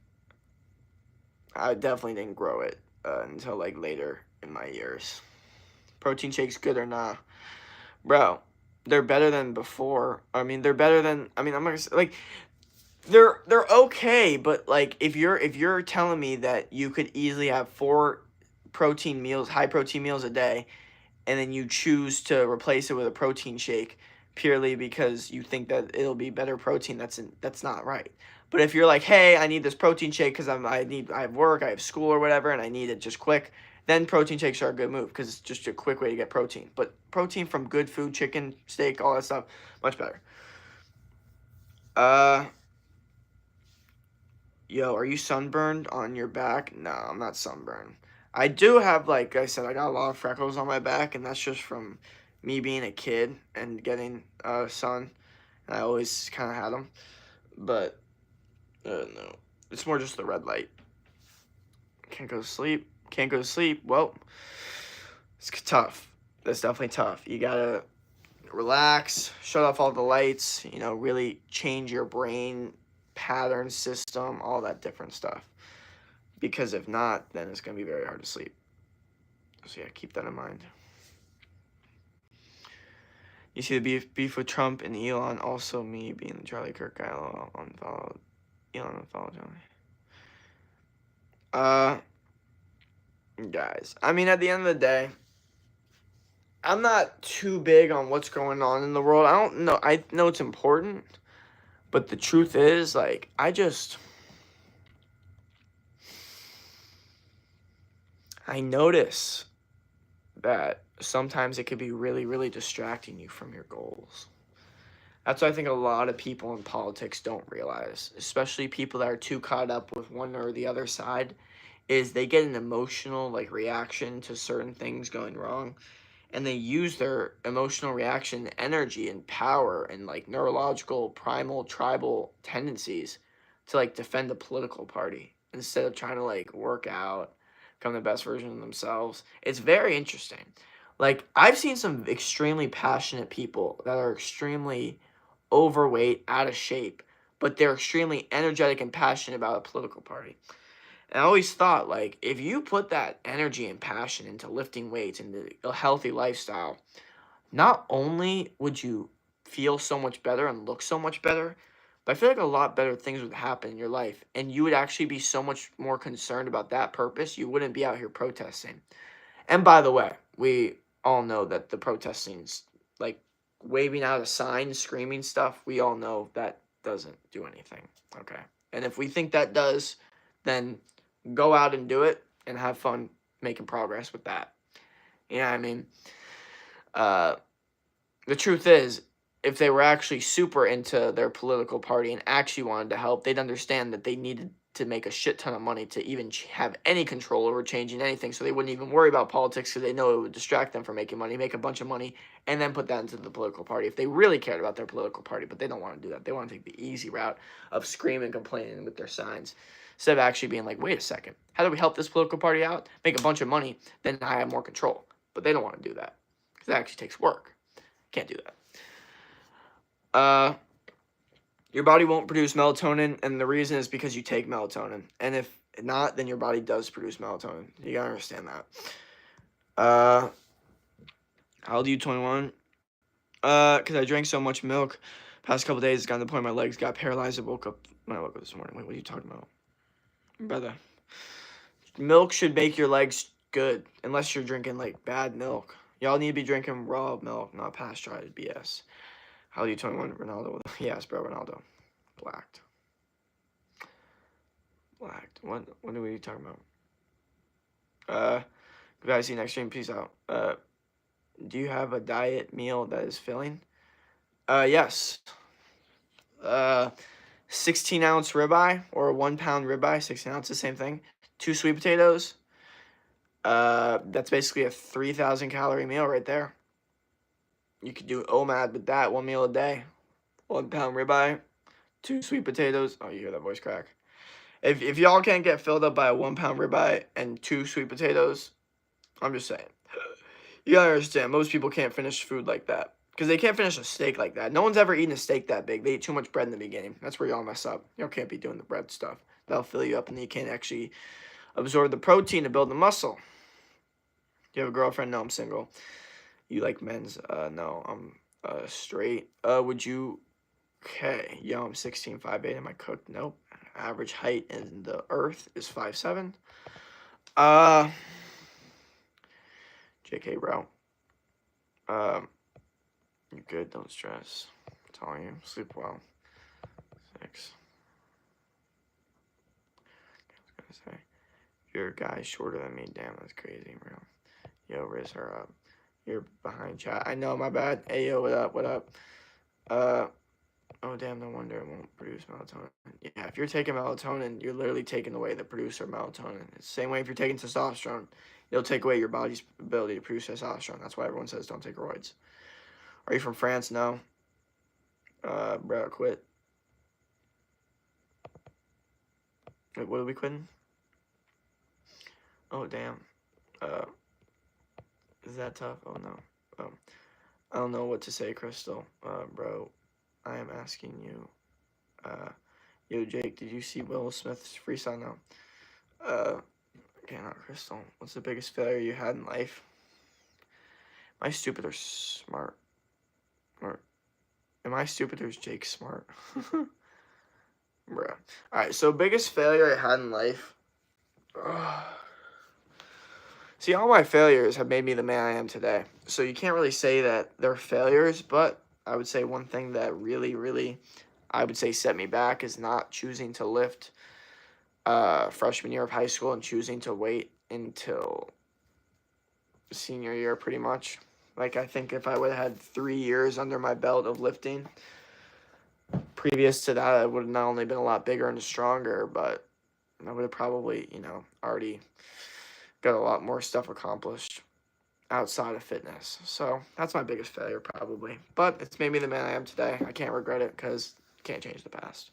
I definitely didn't grow it until like later in my years. Protein shakes good or not? Bro, they're better than before. I mean, they're better than, I'm not gonna say, like, they're okay, but like if you're telling me that you could easily have 4 protein meals, high protein meals a day, and then you choose to replace it with a protein shake, purely because you think that it'll be better protein. That's not right. But if you're like, hey, I need this protein shake because I have work, I have school or whatever, and I need it just quick, then protein shakes are a good move because it's just a quick way to get protein. But protein from good food, chicken, steak, all that stuff, much better. Yo, are you sunburned on your back? No, I'm not sunburned. I do have, like I said, I got a lot of freckles on my back, and that's just from me being a kid and getting sun. And I always kind of had them, but no, it's more just the red light. Can't go to sleep. Can't go to sleep. Well, it's tough. That's definitely tough. You gotta relax, shut off all the lights. You know, really change your brain pattern system, all that different stuff. Because if not, then it's gonna be very hard to sleep. So yeah, keep that in mind. You see the beef with Trump and Elon, also me being the Charlie Kirk guy. Unfollowed Elon, unfollowed Charlie. Guys, I mean, at the end of the day, I'm not too big on what's going on in the world. I don't know. I know it's important, but the truth is, like, I notice that sometimes it could be really, really distracting you from your goals. That's what I think a lot of people in politics don't realize, especially people that are too caught up with one or the other side, is they get an emotional, like, reaction to certain things going wrong, and they use their emotional reaction energy and power and, like, neurological primal tribal tendencies to, like, defend a political party instead of trying to, like, work out, become the best version of themselves. It's very interesting. Like, I've seen some extremely passionate people that are extremely overweight, out of shape, but they're extremely energetic and passionate about a political party. And I always thought, like, if you put that energy and passion into lifting weights, into a healthy lifestyle, not only would you feel so much better and look so much better, but I feel like a lot better things would happen in your life. And you would actually be so much more concerned about that purpose. You wouldn't be out here protesting. And by the way, we all know that the protesting's, like, waving out a sign, screaming stuff, we all know that doesn't do anything. Okay. And if we think that does, then go out and do it and have fun making progress with that. You know what I mean? The truth is, if they were actually super into their political party and actually wanted to help, they'd understand that they needed to make a shit ton of money to even have any control over changing anything, so they wouldn't even worry about politics because they know it would distract them from making money, make a bunch of money, and then put that into the political party if they really cared about their political party. But they don't want to do that. They want to take the easy route of screaming and complaining with their signs instead of actually being like, wait a second, how do we help this political party out, make a bunch of money, then I have more control. But they don't want to do that because that actually takes work. Can't do that. Your body won't produce melatonin, and the reason is because you take melatonin. And if not, then your body does produce melatonin. You gotta understand that. How old are you? 21? Because I drank so much milk past couple days, it's gotten to the point my legs got paralyzed. I woke up when I woke up this morning. Wait, what are you talking about? Brother. Milk should make your legs good, unless you're drinking, like, bad milk. Y'all need to be drinking raw milk, not pasteurized BS. How old are you? 21? Ronaldo? Yes, bro, Ronaldo. Blacked. What are we talking about? Guys, see you next stream. Peace out. Do you have a diet meal that is filling? Yes. 16-ounce ribeye or a 1 pound ribeye, 16 ounces, same thing. 2 sweet potatoes. That's basically a 3,000 calorie meal right there. You could do OMAD with that, 1 meal a day. 1 pound ribeye, 2 sweet potatoes. Oh, you hear that voice crack. If y'all can't get filled up by a 1 pound ribeye and 2 sweet potatoes, I'm just saying. You gotta understand, most people can't finish food like that. Because they can't finish a steak like that. No one's ever eaten a steak that big. They eat too much bread in the beginning. That's where y'all mess up. Y'all can't be doing the bread stuff. That'll fill you up and then you can't actually absorb the protein to build the muscle. Do you have a girlfriend? No, I'm single. You like men's? No, I'm straight. Would you? Okay, yo, I'm 16, 5'8". Am I cooked? Nope. Average height in the earth is 5'7". JK, bro. You're good, don't stress. I'm telling you, sleep well. 6. I was gonna say, if you're a guy shorter than me, damn, that's crazy, bro. Yo, Riz her up. You're behind chat. I know, my bad. Hey, yo, what up, what up? Oh, damn, no wonder it won't produce melatonin. Yeah, if you're taking melatonin, you're literally taking away the producer of melatonin. It's the same way if you're taking testosterone, it'll take away your body's ability to produce testosterone. That's why everyone says don't take roids. Are you from France? No. Bro, quit. Wait, what are we quitting? Oh, damn. Is that tough? Oh, no. I don't know what to say, Crystal. Bro, I am asking you. Yo, Jake, did you see Will Smith's freestyle now? Okay, not Crystal. What's the biggest failure you had in life? Am I stupid or smart? Or am I stupid or is Jake smart? Bruh. Alright, so biggest failure I had in life. See, all my failures have made me the man I am today. So you can't really say that they're failures, but I would say one thing that really, I would say set me back is not choosing to lift freshman year of high school and choosing to wait until senior year pretty much. Like, I think if I would have had 3 years under my belt of lifting, previous to that, I would have not only been a lot bigger and stronger, but I would have probably, already got a lot more stuff accomplished outside of fitness. So that's my biggest failure probably. But it's made me the man I am today. I can't regret it because you can't change the past.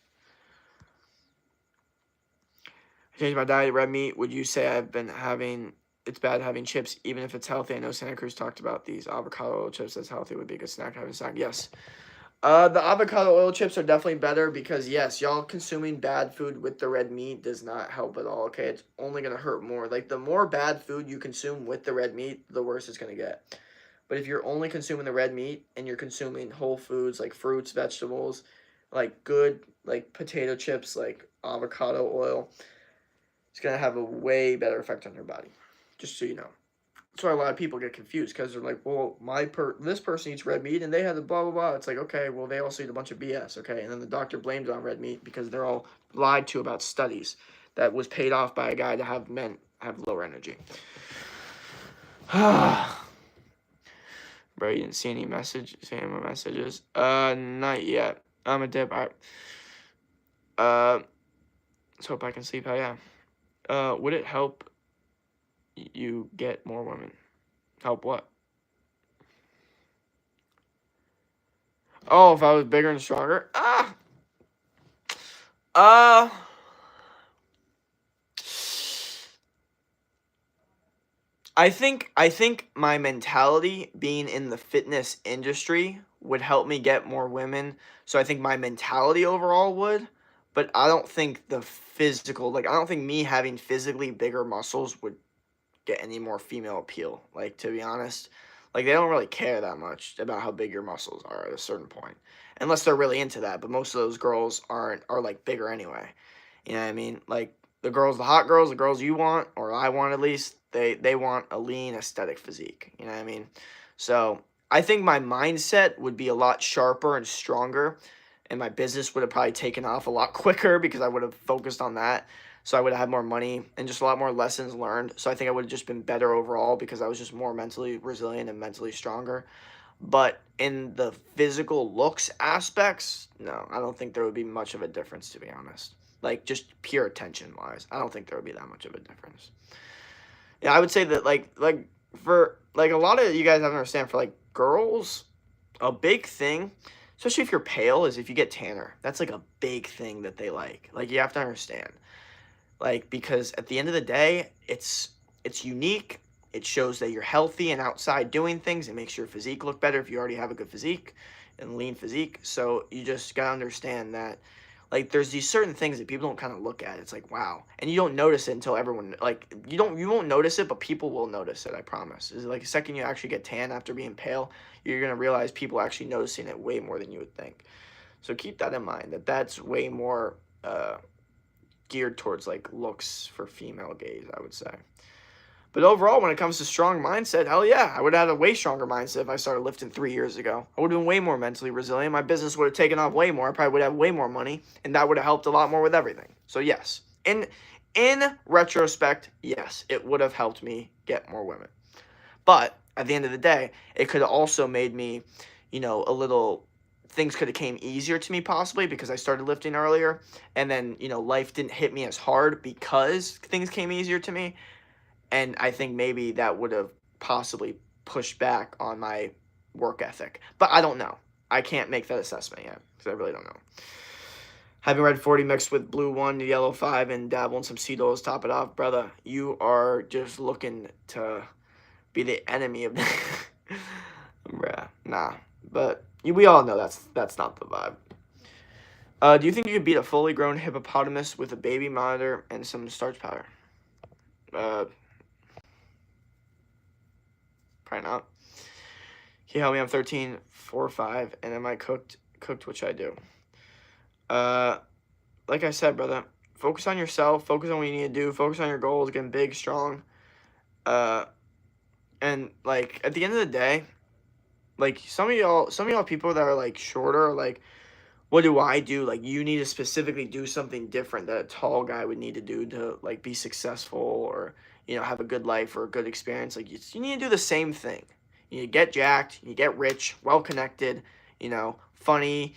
I changed my diet to red meat. Would you say it's bad having chips even if it's healthy? I know Santa Cruz talked about these avocado oil chips that's healthy would be a good snack having a snack. Yes. The avocado oil chips are definitely better because, yes, y'all consuming bad food with the red meat does not help at all, okay? It's only going to hurt more. Like, the more bad food you consume with the red meat, the worse it's going to get. But if you're only consuming the red meat and you're consuming whole foods like fruits, vegetables, like good, like potato chips, like avocado oil, it's going to have a way better effect on your body, just so you know. That's why a lot of people get confused because they're like, well, this person eats red meat and they had the blah blah blah. It's like, okay, well, they also eat a bunch of BS, okay, and then the doctor blames it on red meat because they're all lied to about studies that was paid off by a guy to have men have lower energy. Bro, you didn't see any messages? Not yet. I'm a dip. Let's hope I can sleep. Hell yeah. Would it help you get more women? Help what? Oh, if I was bigger and stronger? I think my mentality being in the fitness industry would help me get more women. So I think my mentality overall would, but I don't think the physical, like I don't think me having physically bigger muscles would get any more female appeal. Like, to be honest, like they don't really care that much about how big your muscles are at a certain point, unless they're really into that. But most of those girls are like bigger anyway. You know what I mean? Like the hot girls, the girls you want or I want at least, they want a lean aesthetic physique. You know what I mean? So I think my mindset would be a lot sharper and stronger, and my business would have probably taken off a lot quicker because I would have focused on that. So I would have had more money and just a lot more lessons learned. So I think I would have just been better overall because I was just more mentally resilient and mentally stronger. But in the physical looks aspects, no, I don't think there would be much of a difference, to be honest. Like, just pure attention wise, I don't think there would be that much of a difference. Yeah, I would say that like for like a lot of you guys have to understand, for like girls, a big thing, especially if you're pale, is if you get tanner. That's like a big thing that they like. Like, you have to understand. Like, because at the end of the day, it's unique. It shows that you're healthy and outside doing things. It makes your physique look better if you already have a good physique and lean physique. So you just gotta understand that, like, there's these certain things that people don't kind of look at. It's like, wow, and you don't notice it until everyone, like, you won't notice it, but people will notice it. I promise. Is like the second you actually get tan after being pale, you're gonna realize people actually noticing it way more than you would think. So keep that in mind. That's way more geared towards like looks for female gaze, I would say. But overall, when it comes to strong mindset, hell yeah, I would have had a way stronger mindset if I started lifting 3 years ago. I would have been way more mentally resilient. My business would have taken off way more. I probably would have way more money, and that would have helped a lot more with everything. So yes, in retrospect, yes, it would have helped me get more women. But at the end of the day, it could have also made me, a little, things could have came easier to me possibly because I started lifting earlier, and then, life didn't hit me as hard because things came easier to me. And I think maybe that would have possibly pushed back on my work ethic. But I don't know. I can't make that assessment yet because I really don't know. Having red 40 mixed with blue 1, yellow 5, and dabble in some Cedos, top it off, brother. You are just looking to be the enemy of bruh, nah. But we all know that's not the vibe. Do you think you could beat a fully grown hippopotamus with a baby monitor and some starch powder? Probably not. Can you help me? I'm 13, 4 or 5, and am I cooked, which I do. Like I said, brother, focus on yourself, focus on what you need to do, focus on your goals, getting big, strong. And like at the end of the day, like some of y'all people that are like shorter, like, what do I do? Like, you need to specifically do something different that a tall guy would need to do to like be successful or have a good life or a good experience. Like, you need to do the same thing. You get jacked, you get rich, well connected, funny,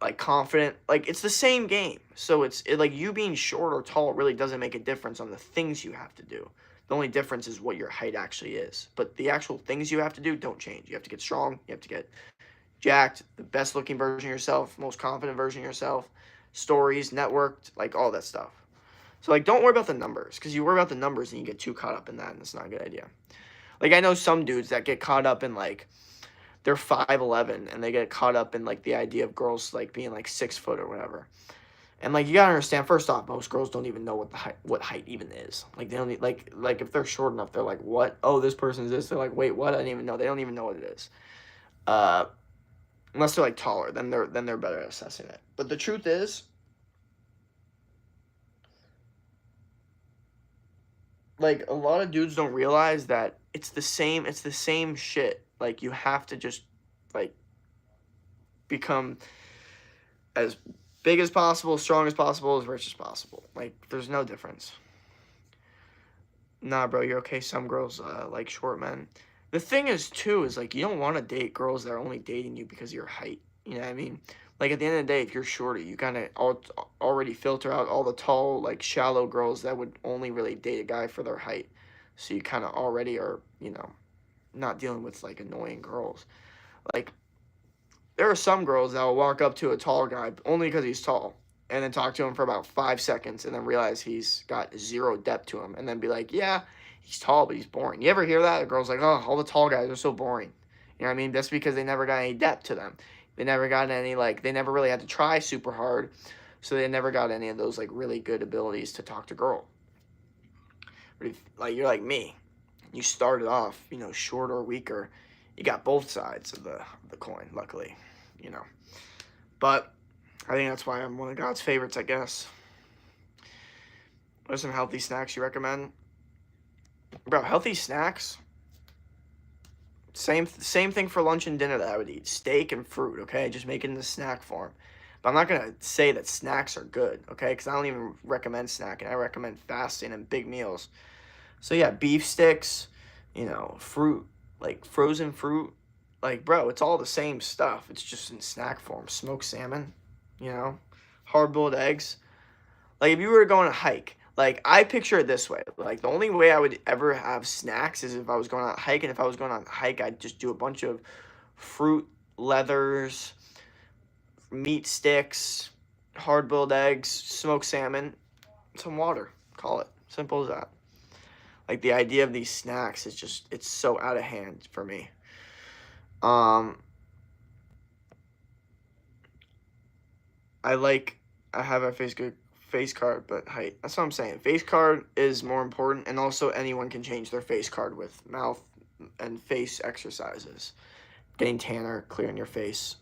like confident. Like, it's the same game. So like you being short or tall really doesn't make a difference on the things you have to do. The only difference is what your height actually is. But the actual things you have to do don't change. You have to get strong. You have to get jacked, the best looking version of yourself, most confident version of yourself, stories, networked, like all that stuff. So like, don't worry about the numbers, because you worry about the numbers and you get too caught up in that, and it's not a good idea. Like, I know some dudes that get caught up in like they're 5'11" and they get caught up in like the idea of girls like being like 6 foot or whatever. And like, you gotta understand, first off, most girls don't even know what height even is. Like, they don't like if they're short enough, they're like, what? Oh, this person's this. They're like, wait, what? I didn't even know. They don't even know what it is. Unless they're like taller, then they're better at assessing it. But the truth is, like, a lot of dudes don't realize that it's the same shit. Like, you have to just like become as big as possible, strong as possible, as rich as possible. Like, there's no difference. Nah, bro, you're okay. Some girls like short men. The thing is, too, is like, you don't want to date girls that are only dating you because of your height. You know what I mean? Like, at the end of the day, if you're shorter, you kind of already filter out all the tall, like, shallow girls that would only really date a guy for their height. So you kind of already are, not dealing with, like, annoying girls. Like, there are some girls that will walk up to a tall guy only because he's tall and then talk to him for about 5 seconds and then realize he's got zero depth to him and then be like, yeah, he's tall, but he's boring. You ever hear that? A girl's like, oh, all the tall guys are so boring. You know what I mean? That's because they never got any depth to them. They never got any, like, they never really had to try super hard. So they never got any of those, like, really good abilities to talk to girl. But if, like, you're like me, you started off, shorter, weaker. You got both sides of the coin, luckily, But I think that's why I'm one of God's favorites, I guess. What are some healthy snacks you recommend? Bro, healthy snacks? Same thing for lunch and dinner that I would eat. Steak and fruit, okay? Just make it in the snack form. But I'm not going to say that snacks are good, okay? Because I don't even recommend snacking. I recommend fasting and big meals. So yeah, beef sticks, fruit, like frozen fruit. Like, bro, it's all the same stuff. It's just in snack form. Smoked salmon, hard-boiled eggs. Like, if you were to go on a hike, like, I picture it this way. Like, the only way I would ever have snacks is if I was going on a hike. And if I was going on a hike, I'd just do a bunch of fruit, leathers, meat sticks, hard-boiled eggs, smoked salmon, some water. Call it. Simple as that. Like, the idea of these snacks is just, it's so out of hand for me. I have a face card, but height. That's what I'm saying. Face card is more important, and also anyone can change their face card with mouth and face exercises. Getting tanner, clearing your face.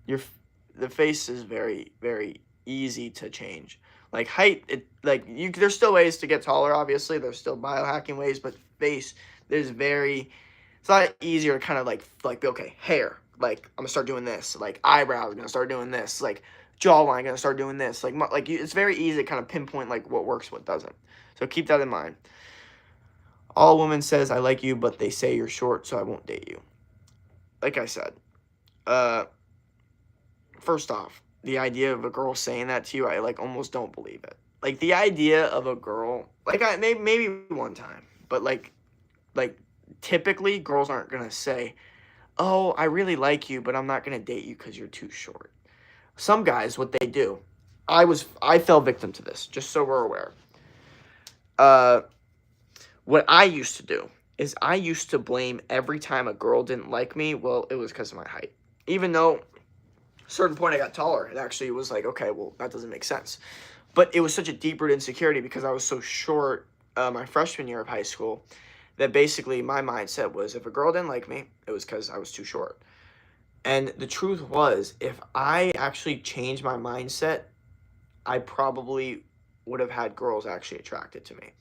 The face is very, very easy to change. Like, height, there's still ways to get taller, obviously. There's still biohacking ways, but face, it's a lot easier to kind of like okay, hair, like I'm gonna start doing this, like eyebrows, gonna start doing this, like jawline, gonna start doing this, like it's very easy to kind of pinpoint like what works, what doesn't. So keep that in mind. All women says I like you, but they say you're short, so I won't date you. Like I said, uh, first off, the idea of a girl saying that to you, I like almost don't believe it. Like the idea of a girl, like I maybe one time, but like typically girls aren't gonna say, "Oh, I really like you, but I'm not gonna date you because you're too short." Some guys, what they do, I fell victim to this. Just so we're aware. What I used to do is I used to blame every time a girl didn't like me. Well, it was because of my height, even though a certain point I got taller. It actually was like, okay, well, that doesn't make sense. But it was such a deep-rooted insecurity because I was so short my freshman year of high school that basically my mindset was if a girl didn't like me, it was because I was too short. And the truth was, if I actually changed my mindset, I probably would have had girls actually attracted to me.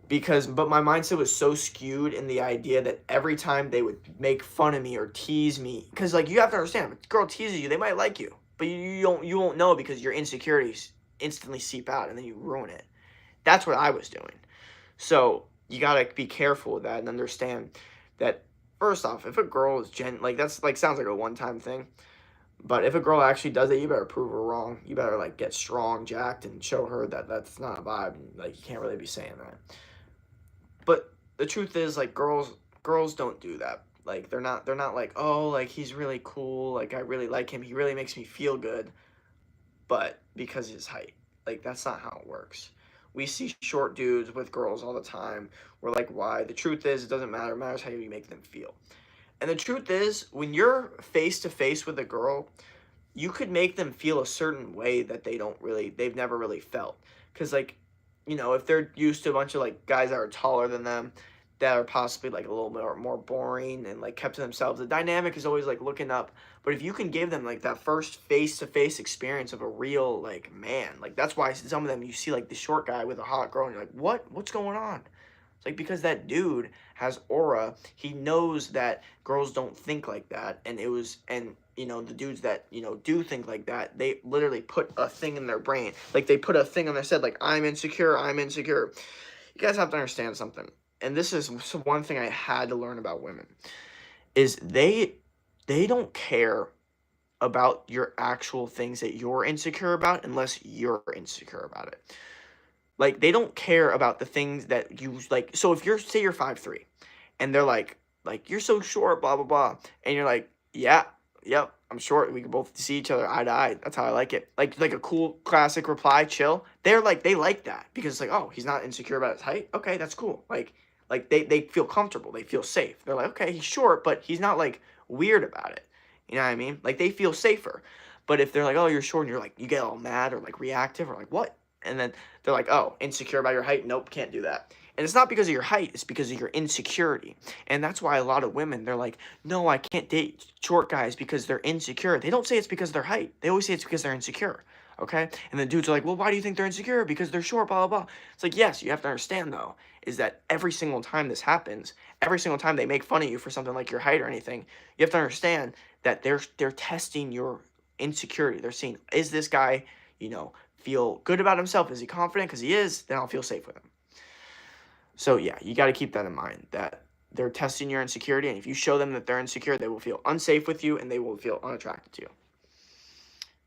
But my mindset was so skewed in the idea that every time they would make fun of me or tease me, because like you have to understand, if a girl teases you, they might like you, but you won't know because your insecurities instantly seep out and then you ruin it. That's what I was doing. So you gotta be careful with that and understand that first off, if a girl is like that's like sounds like a one-time thing, but if a girl actually does it, you better prove her wrong. You better like get strong, jacked, and show her that that's not a vibe. Like you can't really be saying that. But the truth is, like girls don't do that. Like they're not like, oh, like he's really cool. Like I really like him. He really makes me feel good. But because of his height, like that's not how it works. We see short dudes with girls all the time. We're like, why? The truth is, it doesn't matter. It matters how you make them feel. And the truth is, when you're face to face with a girl, you could make them feel a certain way that they've never really felt. Because, like, if they're used to a bunch of, like, guys that are taller than them, that are possibly, like, a little more boring and, like, kept to themselves, the dynamic is always, like, looking up. But if you can give them, like, that first face-to-face experience of a real, like, man, like, that's why some of them, you see, like, the short guy with a hot girl, and you're like, what? What's going on? It's like because that dude has aura. He knows that girls don't think like that, and the dudes that do think like that, they literally put a thing in their brain, like they put a thing on their head, like I'm insecure, I'm insecure. You guys have to understand something, and this is one thing I had to learn about women, is they don't care about your actual things that you're insecure about unless you're insecure about it. Like, they don't care about the things that you like. So if say you're 5'3", and they're like you're so short, blah blah blah, and you're like, yeah, yep, I'm short. We can both see each other eye to eye. That's how I like it. Like a cool classic reply, chill. They like that because it's like, oh, he's not insecure about his height. Okay, that's cool. Like they feel comfortable. They feel safe. They're like, okay, he's short, but he's not like weird about it. You know what I mean? Like they feel safer. But if they're like, oh, you're short, and you're like, you get all mad or like reactive or like what? And then they're like, oh, insecure about your height? Nope, can't do that. And it's not because of your height, it's because of your insecurity. And that's why a lot of women, they're like, no, I can't date short guys because they're insecure. They don't say it's because of their height. They always say it's because they're insecure. Okay? And the dudes are like, well, why do you think they're insecure? Because they're short, blah, blah, blah. It's like, yes, you have to understand, though, is that every single time this happens, every single time they make fun of you for something like your height or anything, you have to understand that they're testing your insecurity. They're seeing, is this guy, feel good about himself? Is he confident? Because he is, then I'll feel safe with him. So yeah, you got to keep that in mind, that they're testing your insecurity, and if you show them that they're insecure, they will feel unsafe with you, and they will feel unattracted to you.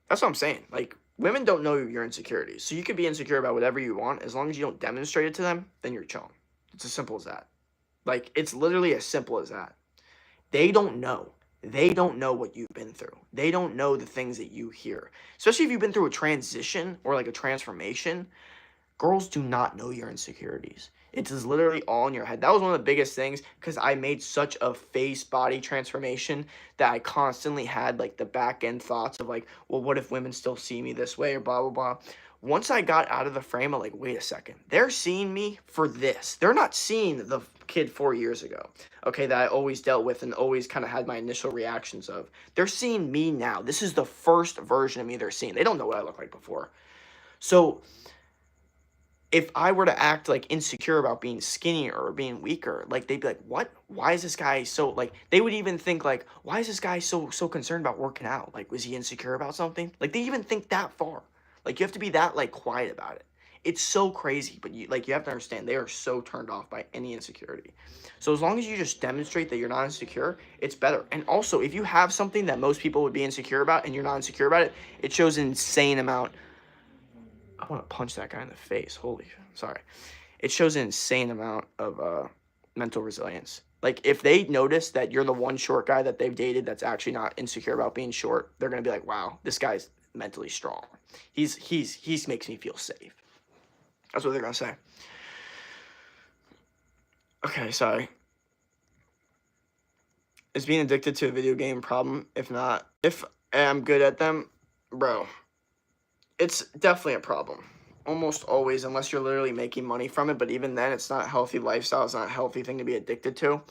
That's what I'm saying. Like, women don't know your insecurities, so you could be insecure about whatever you want. As long as you don't demonstrate it to them, then you're chilling. It's as simple as that. Like, it's literally as simple as that. They don't know. They don't know what you've been through. They don't know the things that you hear. Especially if you've been through a transition or like a transformation. Girls do not know your insecurities. It is literally all in your head. That was one of the biggest things because I made such a face body transformation that I constantly had like the back end thoughts of like, well, what if women still see me this way or blah, blah, blah. Once I got out of the frame of like, wait a second, they're seeing me for this. They're not seeing the kid 4 years ago, okay, that I always dealt with and always kind of had my initial reactions of. They're seeing me now. This is the first version of me they're seeing. They don't know what I look like before. So if I were to act like insecure about being skinnier or being weaker, like they'd be like, "What? Why is this guy so like?" They would even think like, "Why is this guy so concerned about working out? Like, was he insecure about something?" Like they even think that far. Like you have to be that like quiet about it. It's so crazy, but you have to understand they are so turned off by any insecurity. So as long as you just demonstrate that you're not insecure, it's better. And also, if you have something that most people would be insecure about and you're not insecure about it, it shows an insane amount. I want to punch that guy in the face. Holy, sorry. It shows an insane amount of mental resilience. Like if they notice that you're the one short guy that they've dated that's actually not insecure about being short, they're gonna be like, "Wow, this guy's mentally strong. He's makes me feel safe." That's what they're gonna say. Okay, sorry. Is being addicted to a video game a problem? If not, if I'm good at them, bro, it's definitely a problem. Almost always, unless you're literally making money from it. But even then, it's not a healthy lifestyle. It's not a healthy thing to be addicted to.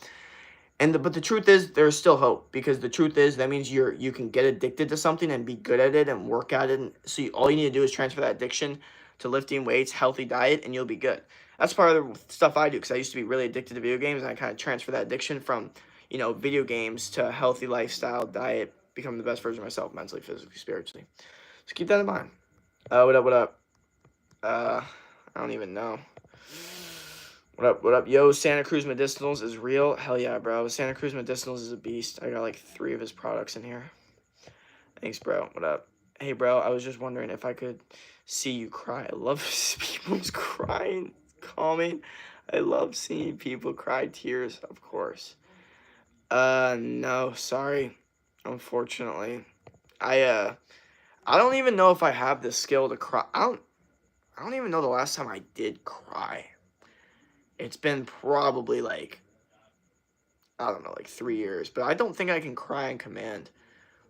But the truth is, there's still hope because the truth is that means you can get addicted to something and be good at it and work at it. And so all you need to do is transfer that addiction to lifting weights, healthy diet, and you'll be good. That's part of the stuff I do because I used to be really addicted to video games and I kind of transfer that addiction from video games to a healthy lifestyle, diet, becoming the best version of myself mentally, physically, spiritually. So keep that in mind. What up? What up? I don't even know. What up? What up? Yo, Santa Cruz Medicinals is real. Hell yeah, bro. Santa Cruz Medicinals is a beast. I got like 3 of his products in here. Thanks, bro. What up? Hey, bro. I was just wondering if I could see you cry. I love people's crying, calming. I love seeing people cry tears, of course. No, sorry. Unfortunately, I don't even know if I have the skill to cry. I don't even know the last time I did cry. It's been probably like, I don't know, like 3 years, but I don't think I can cry on command.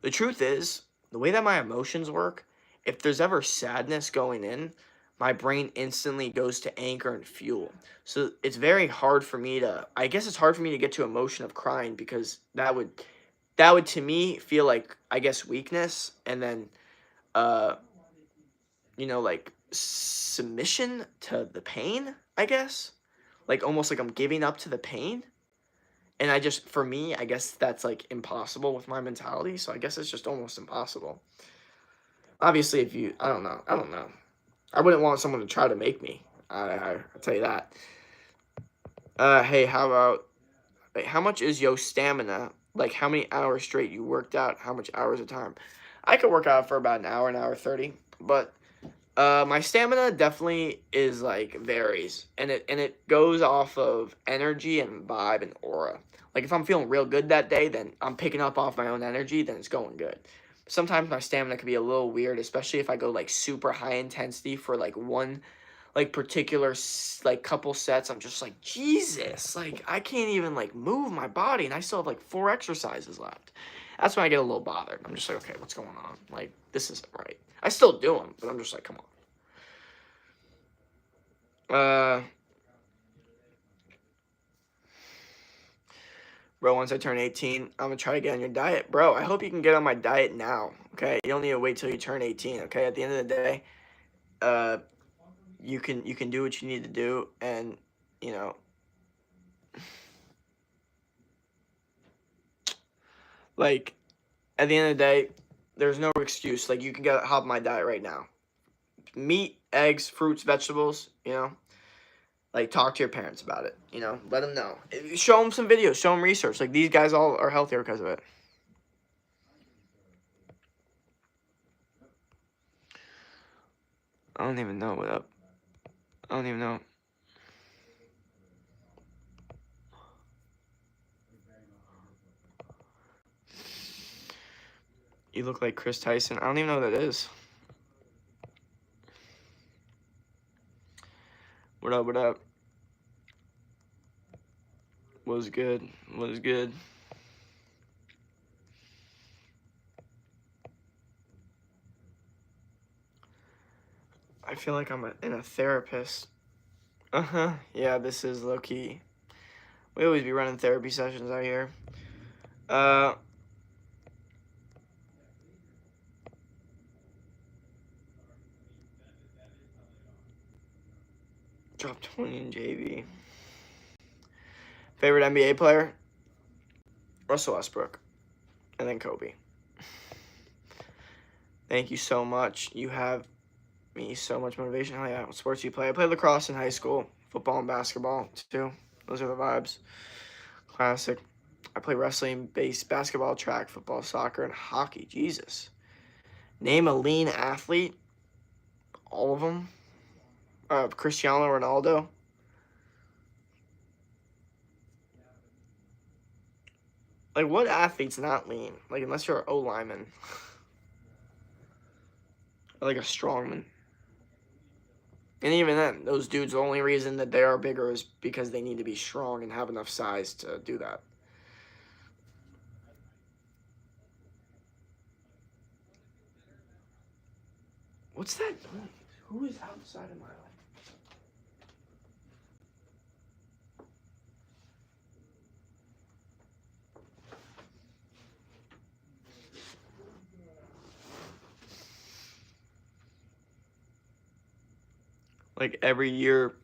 The truth is, the way that my emotions work, if there's ever sadness going in, my brain instantly goes to anchor and fuel. So it's very hard for me to, I guess it's hard for me to get to emotion of crying because that would to me feel like, I guess, weakness and then, uh, like submission to the pain, I guess. Like almost like I'm giving up to the pain. And for me, I guess that's like impossible with my mentality. So I guess it's just almost impossible. Obviously, I don't know. I don't know. I wouldn't want someone to try to make me. I'll tell you that. Hey, how much is your stamina? Like, how many hours straight you worked out? How much hours a time? I could work out for about an hour 30. But my stamina definitely is like varies, and it goes off of energy and vibe and aura. Like if I'm feeling real good that day, then I'm picking up off my own energy, then it's going good. Sometimes my stamina can be a little weird, especially if I go like super high intensity for like one like particular like couple sets. I'm just like, Jesus, like I can't even like move my body, and I still have like 4 exercises left. That's when I get a little bothered. I'm just like, okay, what's going on? Like this isn't right. I still do them, but I'm just like, come on. Bro, once I turn 18, I'm gonna try to get on your diet. Bro, I hope you can get on my diet now, okay? You don't need to wait till you turn 18, okay? At the end of the day, uh, you can do what you need to do, and, you know, like, at the end of the day, there's no excuse. Like, you can hop on my diet right now. Meat, eggs, fruits, vegetables, like, talk to your parents about it, let them know. Show them some videos, show them research. Like, these guys all are healthier because of it. I don't even know what up. I don't even know. You look like Chris Tyson. I don't even know what that is. What up, what up? Was good. Was good. I feel like I'm in a therapist. Uh-huh. Yeah, this is low-key. We always be running therapy sessions out here. Uh, Dropped 20 in JV. Favorite NBA player? Russell Westbrook. And then Kobe. Thank you so much. You have me so much motivation. Oh yeah, what sports do you play? I played lacrosse in high school. Football and basketball, too. Those are the vibes. Classic. I play wrestling, basketball, track, football, soccer, and hockey. Jesus. Name a lean athlete. All of them. Cristiano Ronaldo. Like, what athlete's not lean? Like, unless you're an O-lineman. Or like a strongman. And even then, those dudes, the only reason that they are bigger is because they need to be strong and have enough size to do that. What's that noise? Who is outside of my life? Like every year,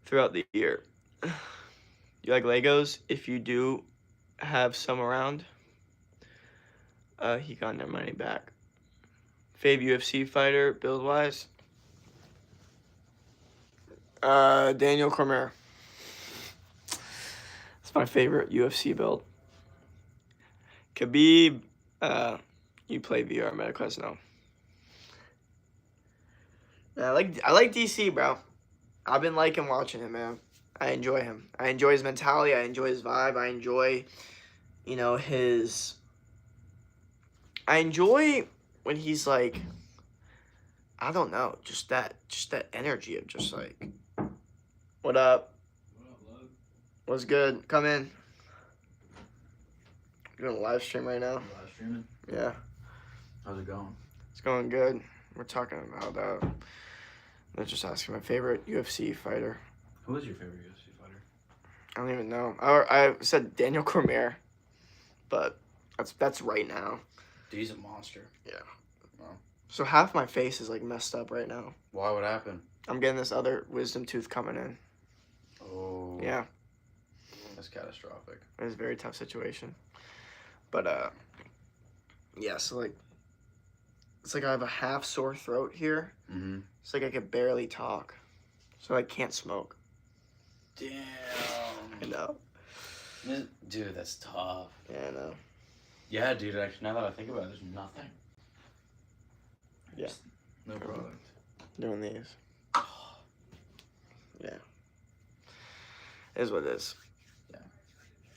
throughout the year. You like Legos? If you do have some around, he got their money back. Fave UFC fighter, build-wise? Daniel Cormier. It's my favorite UFC build. Khabib, you play VR, MetaQuest, no. I like DC, bro. I've been liking watching him, man. I enjoy him. I enjoy his mentality. I enjoy his vibe. I enjoy, his... I enjoy when he's like, I don't know, just that energy of just like, what up? Love? What's good? Come in. You're doing a live stream right now? Live streaming? Yeah. How's it going? It's going good. We're talking about let's just ask my favorite UFC fighter. Who is your favorite UFC fighter? I don't even know. I said Daniel Cormier, but that's right now. Dude, he's a monster. Yeah. Wow. So half my face is like messed up right now. Why? What happened? I'm getting this other wisdom tooth coming in. Oh. Yeah. That's catastrophic. It's a very tough situation. But yeah, so like it's like I have a half sore throat here. Mm-hmm. It's like I could barely talk. So I can't smoke. Damn. I know. Dude, that's tough. Yeah, I know. Yeah, dude, actually, now that I think about it, there's nothing. Yeah. No product. Doing these. Yeah. It is what it is.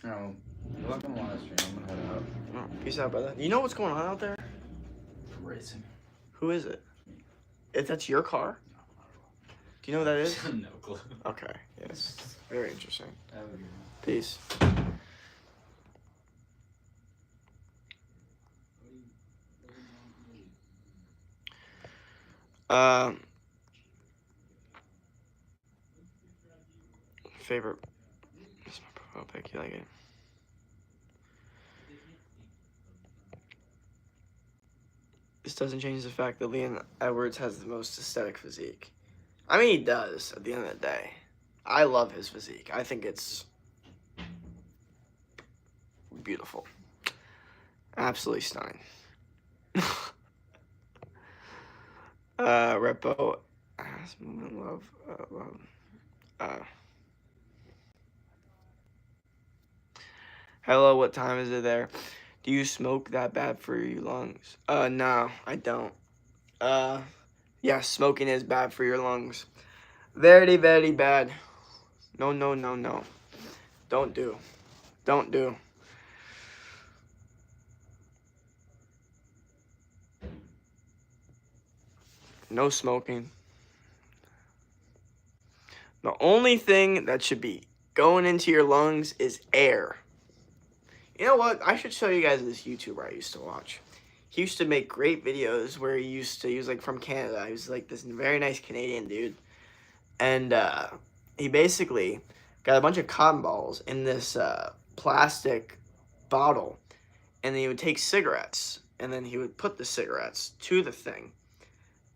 No, good luck on the live stream. I'm gonna head out. Oh, peace out, brother. You know what's going on out there? Racing. Who is it? If that's your car? No, not at all. Do you know what that is? No clue. Okay. Yes. Very interesting. Have a good one. Peace. Favorite. That's my profile pic. You like it? This doesn't change the fact that Leon Edwards has the most aesthetic physique. I mean, he does at the end of the day. I love his physique. I think it's beautiful. Absolutely stunning. Repo. Love. Hello, what time is it there? Do you smoke that bad for your lungs? No, I don't. Yeah, smoking is bad for your lungs. Very, very bad. No. Don't do. No smoking. The only thing that should be going into your lungs is air. You know what? I should show you guys this YouTuber I used to watch. He used to make great videos where he was like from Canada. He was like this very nice Canadian dude. And he basically got a bunch of cotton balls in this plastic bottle. And then he would take cigarettes. And then he would put the cigarettes to the thing.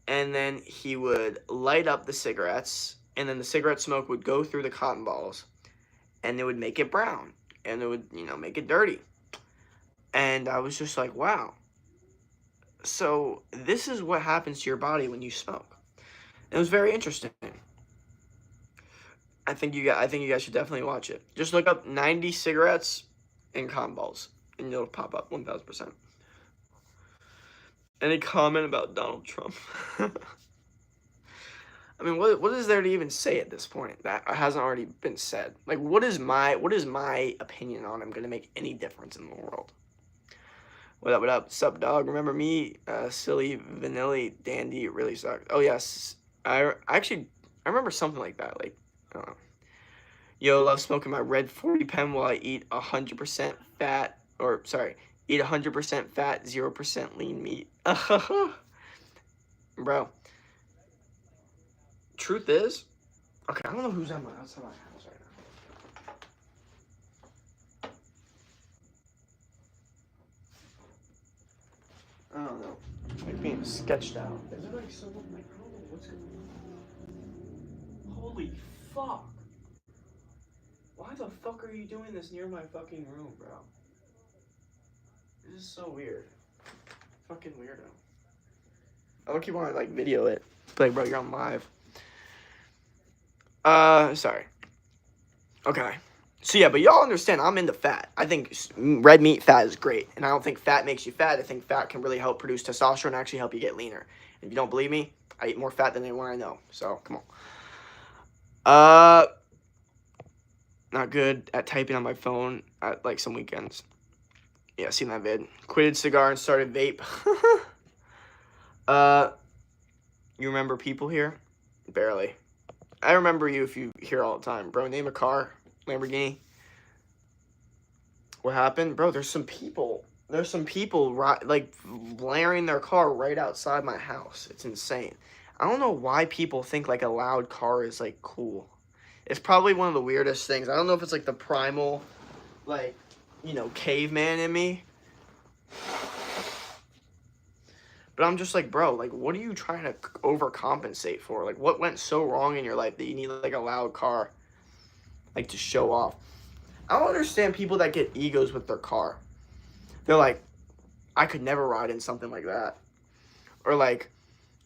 And then he would light up the cigarettes and then the cigarette smoke would go through the cotton balls, and it would make it brown, and it would, make it dirty. And I was just like, wow. So this is what happens to your body when you smoke. It was very interesting. I think you guys should definitely watch it. Just look up 90 cigarettes and cotton balls, and it'll pop up 1,000%. Any comment about Donald Trump? I mean, what is there to even say at this point that hasn't already been said? Like, what is my opinion on him going to make any difference in the world? What up, what up? Sup, dog? Remember me? Silly, vanilla, dandy, really sucks. Oh, yes. I remember something like that. Like, I don't know. Yo, love smoking my red 40 pen while I eat 100% fat, eat 100% fat, 0% lean meat. Bro. Truth is, okay, I don't know who's outside my house right now. I don't know. Like being sketched out. Is there like someone, like, I don't know what's going on. Holy fuck. Why the fuck are you doing this near my fucking room, bro? This is so weird. Fucking weirdo. I don't keep wanting to, like, video it. Like, bro, you're on live. Sorry. Okay. So, yeah, but y'all understand, I'm into fat. I think red meat fat is great. And I don't think fat makes you fat. I think fat can really help produce testosterone and actually help you get leaner. And if you don't believe me, I eat more fat than anyone I know. So, come on. Not good at typing on my phone at, like, some weekends. Yeah, seen that vid. Quitted cigar and started vape. You remember people here? Barely. I remember you if you hear all the time. Bro, name a car. Lamborghini. What happened? Bro, there's some people, like, blaring their car right outside my house. It's insane. I don't know why people think, like, a loud car is, like, cool. It's probably one of the weirdest things. I don't know if it's, like, the primal, like, caveman in me. But I'm just like, bro, like, what are you trying to overcompensate for? Like, what went so wrong in your life that you need, like, a loud car, like, to show off? I don't understand people that get egos with their car. They're like, I could never ride in something like that. Or, like,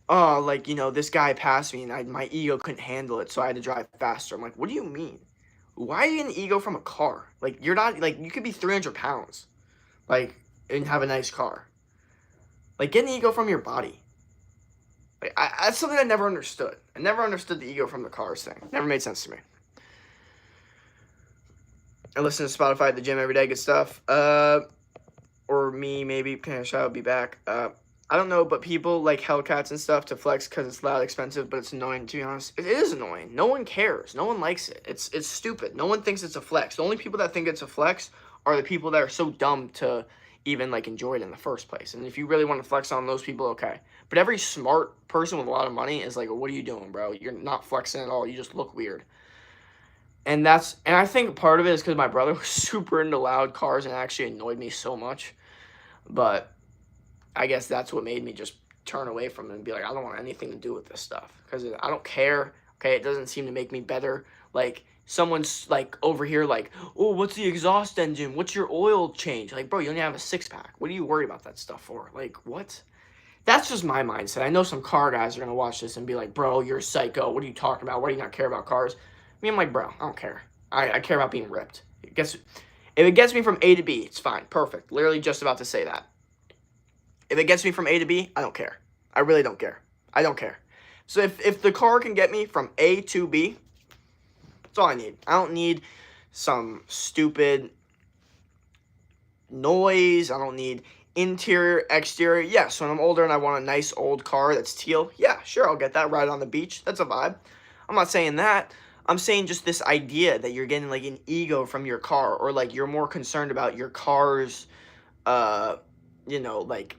oh, like, this guy passed me and my ego couldn't handle it, so I had to drive faster. I'm like, what do you mean? Why are you getting an ego from a car? Like, you're not, like, you could be 300 pounds, like, and have a nice car. Like, get an ego from your body. Like, that's something I never understood. I never understood the ego from the cars thing. Never made sense to me. I listen to Spotify at the gym every day. Good stuff. Or me, maybe. I'll be back. I don't know, but people like Hellcats and stuff to flex because it's loud, expensive, but it's annoying, to be honest. It is annoying. No one cares. No one likes it. It's stupid. No one thinks it's a flex. The only people that think it's a flex are the people that are so dumb to even, like, enjoy it in the first place. And if you really want to flex on those people, okay. But every smart person with a lot of money is like, what are you doing, bro? You're not flexing at all. You just look weird. And I think part of it is because my brother was super into loud cars and it actually annoyed me so much. But I guess that's what made me just turn away from it and be like, I don't want anything to do with this stuff. Because I don't care. Okay, it doesn't seem to make me better. Like, someone's, like, over here, like, oh, what's the exhaust engine? What's your oil change? Like, bro, you only have a six-pack. What are you worried about that stuff for? Like, what? That's just my mindset. I know some car guys are going to watch this and be like, bro, you're a psycho. What are you talking about? Why do you not care about cars? Me, I'm like, bro, I don't care. I care about being ripped. If it gets me from A to B, it's fine. Perfect. Literally just about to say that. If it gets me from A to B, I don't care. I really don't care. I don't care. So if the car can get me from A to B, that's all I need. I don't need some stupid noise. I don't need interior, exterior. Yes, when I'm older and I want a nice old car that's teal, yeah, sure, I'll get that right on the beach. That's a vibe. I'm not saying that. I'm saying just this idea that you're getting, like, an ego from your car, or, like, you're more concerned about your car's, like,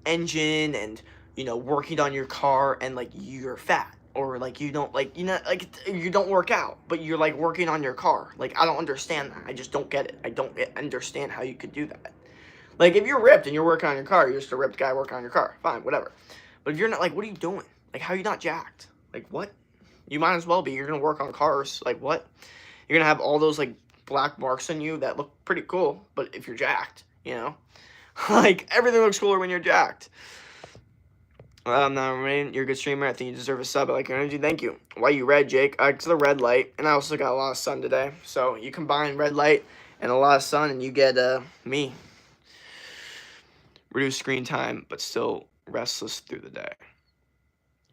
engine and, working on your car, and, like, you're fat. Or, like, you don't, like, you don't work out, but you're, like, working on your car. Like, I don't understand that. I just don't get it. I don't understand how you could do that. Like, if you're ripped and you're working on your car, you're just a ripped guy working on your car. Fine, whatever. But if you're not, like, what are you doing? Like, how are you not jacked? Like, what? You might as well be. You're gonna work on cars. Like what? You're gonna have all those like black marks on you that look pretty cool, but if you're jacked, like everything looks cooler when you're jacked. Now, Rain, you're a good streamer. I think you deserve a sub. I like your energy. Thank you. Why you red, Jake? It's the red light, and I also got a lot of sun today. So you combine red light and a lot of sun, and you get me. Reduce screen time, but still restless through the day.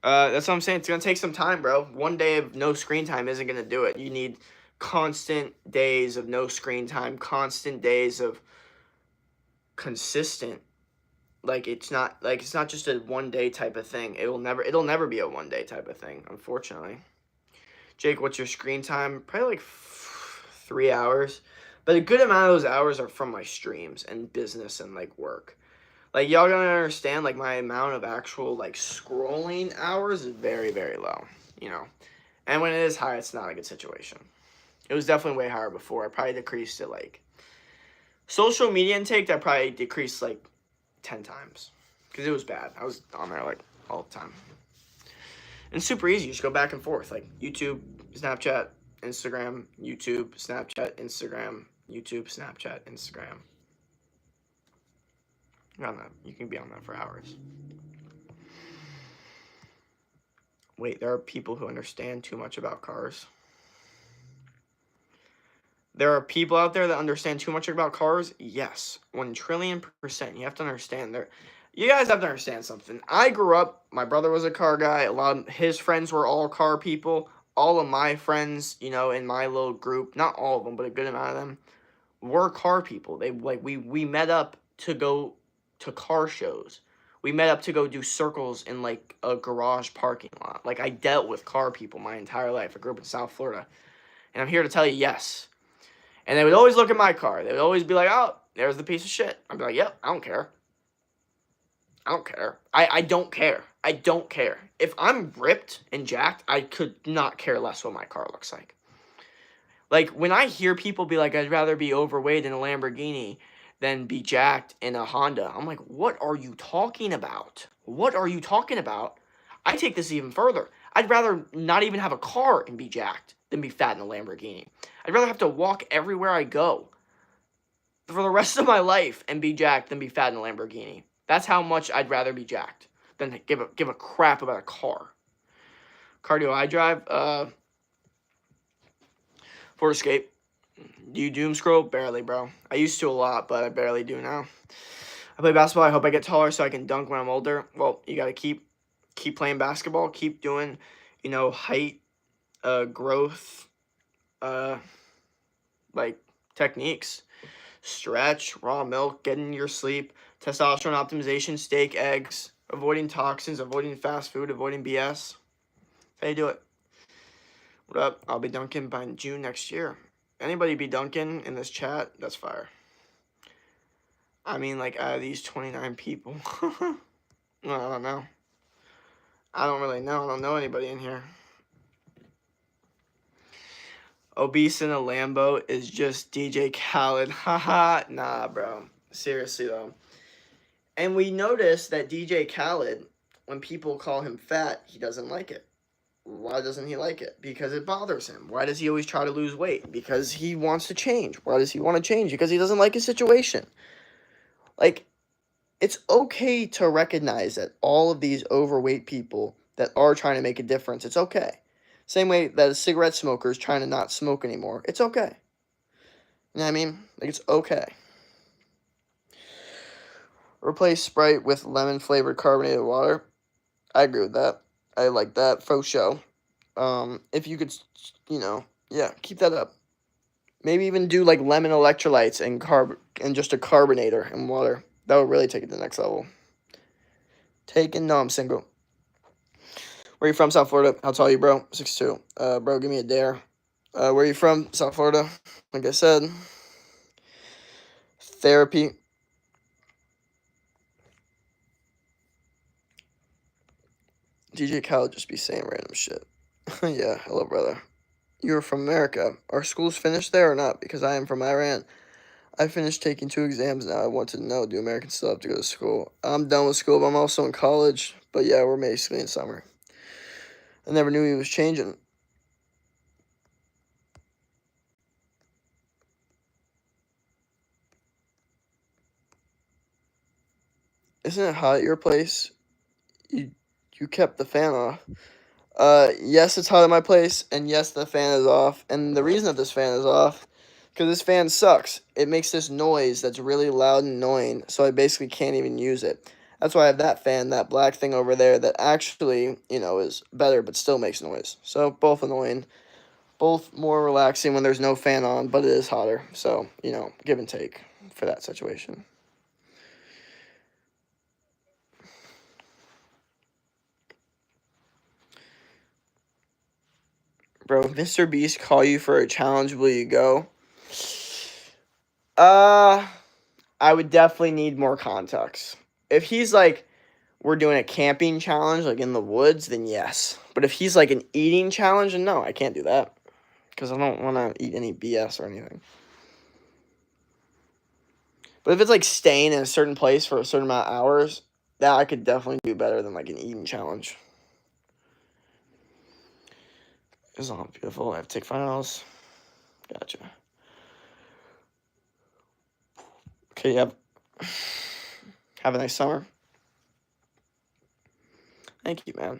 That's what I'm saying. It's gonna take some time, bro. One day of no screen time isn't gonna do it. You need constant days of no screen time, constant days of consistent. Like it's not just a one day type of thing. It'll never be a one day type of thing, unfortunately. Jake, what's your screen time? Probably like 3 hours, but a good amount of those hours are from my streams and business and like work. Like y'all gotta understand, like my amount of actual like scrolling hours is very, very low, And when it is high, it's not a good situation. It was definitely way higher before. I probably decreased it like social media intake. I probably decreased like 10 times because it was bad. I was on there like all the time. And super easy. You just go back and forth like YouTube, Snapchat, Instagram, YouTube, Snapchat, Instagram, YouTube, Snapchat, Instagram. You can be on that for hours. Wait, there are people who understand too much about cars. There are people out there that understand too much about cars. Yes, 1,000,000,000%. You have to understand. You guys have to understand something. I grew up. My brother was a car guy. A lot of his friends were all car people. All of my friends, in my little group, not all of them, but a good amount of them, were car people. We met up to go to car shows. We met up to go do circles in like a garage parking lot. Like I dealt with car people my entire life. I grew up in South Florida. And I'm here to tell you, yes. And they would always look at my car. They would always be like, oh, there's the piece of shit. I'd be like, yep, I don't care. I don't care. I don't care. I don't care. If I'm ripped and jacked, I could not care less what my car looks like. Like, when I hear people be like, I'd rather be overweight in a Lamborghini than be jacked in a Honda, I'm like, what are you talking about? What are you talking about? I take this even further. I'd rather not even have a car and be jacked than be fat in a Lamborghini. I'd rather have to walk everywhere I go for the rest of my life and be jacked than be fat in a Lamborghini. That's how much I'd rather be jacked than give a crap about a car. Cardio I drive, Ford Escape. Do you doom scroll? Barely, bro. I used to a lot, but I barely do now. I play basketball. I hope I get taller so I can dunk when I'm older. Well, you got to keep playing basketball. Keep doing, height, growth, like techniques. Stretch, raw milk, getting your sleep, testosterone optimization, steak, eggs, avoiding toxins, avoiding fast food, avoiding BS. That's how you do it. What up? I'll be dunking by June next year. Anybody be dunking in this chat? That's fire. I mean, like, out of these 29 people. I don't know. I don't really know. I don't know anybody in here. Obese in a Lambo is just DJ Khaled. Haha. Nah, bro. Seriously, though. And we noticed that DJ Khaled, when people call him fat, he doesn't like it. Why doesn't he like it? Because it bothers him. Why does he always try to lose weight? Because he wants to change. Why does he want to change? Because he doesn't like his situation. Like, it's okay to recognize that all of these overweight people that are trying to make a difference, it's okay. Same way that a cigarette smoker is trying to not smoke anymore. It's okay. You know what I mean? Like, it's okay. Replace Sprite with lemon-flavored carbonated water. I agree with that. I like that. Faux show. If you could, keep that up. Maybe even do, like, lemon electrolytes and just a carbonator and water. That would really take it to the next level. No, I'm single. Where are you from, South Florida? How tall are you, bro? 6'2". Bro, give me a dare. Where are you from, South Florida? Like I said. Therapy. DJ Khaled just be saying random shit. Yeah, hello, brother. You're from America. Are schools finished there or not? Because I am from Iran. I finished taking 2 exams now. I wanted to know, do Americans still have to go to school? I'm done with school, but I'm also in college. But yeah, we're basically in summer. I never knew he was changing. Isn't it hot at your place? You kept the fan off. Yes, it's hot at my place, and yes, the fan is off. And the reason that this fan is off, because this fan sucks. It makes this noise that's really loud and annoying, so I basically can't even use it. That's why I have that fan, that black thing over there, that actually, is better, but still makes noise. So, both annoying. Both more relaxing when there's no fan on, but it is hotter. So, give and take for that situation. Bro, if Mr. Beast call you for a challenge, will you go? I would definitely need more context. If he's like, we're doing a camping challenge, like in the woods, then yes. But if he's like an eating challenge, then no, I can't do that. Because I don't want to eat any BS or anything. But if it's like staying in a certain place for a certain amount of hours, that I could definitely do better than like an eating challenge. It's all beautiful. I have to take finals. Gotcha. Okay, yep. Have a nice summer. Thank you, man.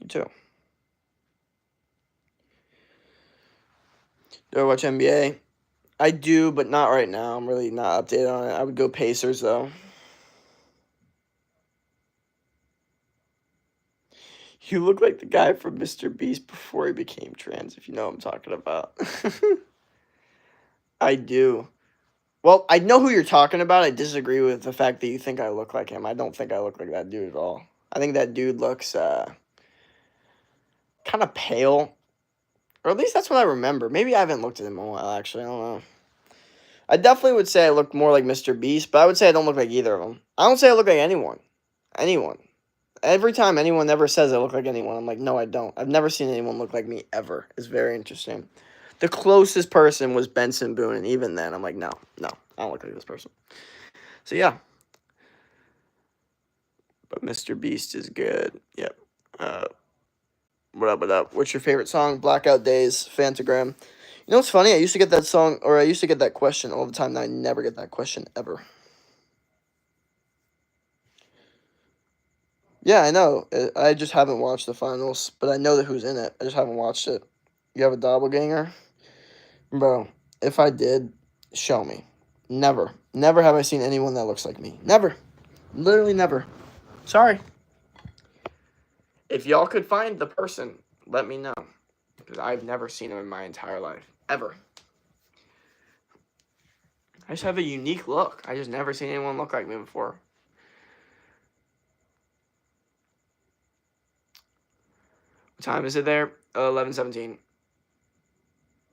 You too. Do I watch NBA? I do, but not right now. I'm really not updated on it. I would go Pacers, though. You look like the guy from Mr. Beast before he became trans, if you know what I'm talking about. I do. Well, I know who you're talking about. I disagree with the fact that you think I look like him. I don't think I look like that dude at all. I think that dude looks kind of pale. Or at least that's what I remember. Maybe I haven't looked at him in a while, actually. I don't know. I definitely would say I look more like Mr. Beast, but I would say I don't look like either of them. I don't say I look like anyone. Anyone. Every time anyone ever says I look like anyone, I'm like, no, I don't. I've never seen anyone look like me ever. It's very interesting. The closest person was Benson Boone, and even then, I'm like, no, I don't look like this person. So, yeah. But Mr. Beast is good. Yep. What up? What's your favorite song? Blackout Days, Fantagram. You know what's funny? I used to get that song, or I used to get that question all the time. Now I never get that question ever. Yeah, I know. I just haven't watched the finals, but I know that who's in it. I just haven't watched it. You have a doppelganger? Bro, if I did, show me. Never. Never have I seen anyone that looks like me. Never. Literally never. Sorry. If y'all could find the person, let me know. Because I've never seen him in my entire life. Ever. I just have a unique look. I just never seen anyone look like me before. What time is it there? 11:17.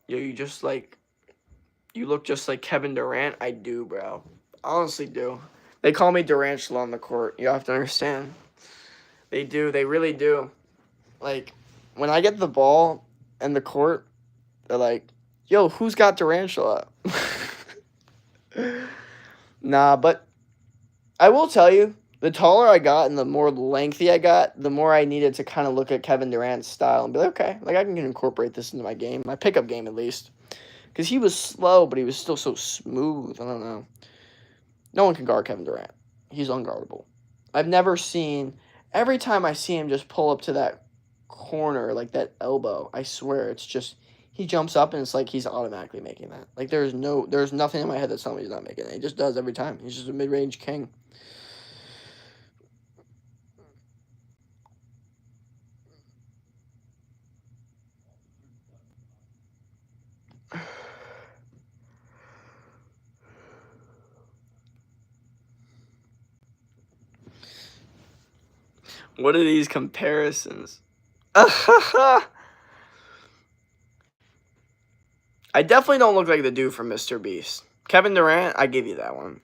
Yo, you look just like Kevin Durant. I do, bro. Honestly do. They call me Durantula on the court. You have to understand. They do. They really do. Like, when I get the ball in the court, they're like, yo, who's got Durantula? Nah, but I will tell you, the taller I got and the more lengthy I got, the more I needed to kind of look at Kevin Durant's style and be like, okay, like I can incorporate this into my game, my pickup game at least. Because he was slow, but he was still so smooth. I don't know. No one can guard Kevin Durant. He's unguardable. I've never seen, every time I see him just pull up to that corner, like that elbow, I swear, it's just, he jumps up and it's like he's automatically making that. Like there's nothing in my head that's telling me he's not making it. He just does every time. He's just a mid-range king. What are these comparisons? I definitely don't look like the dude from Mr. Beast. Kevin Durant, I give you that one.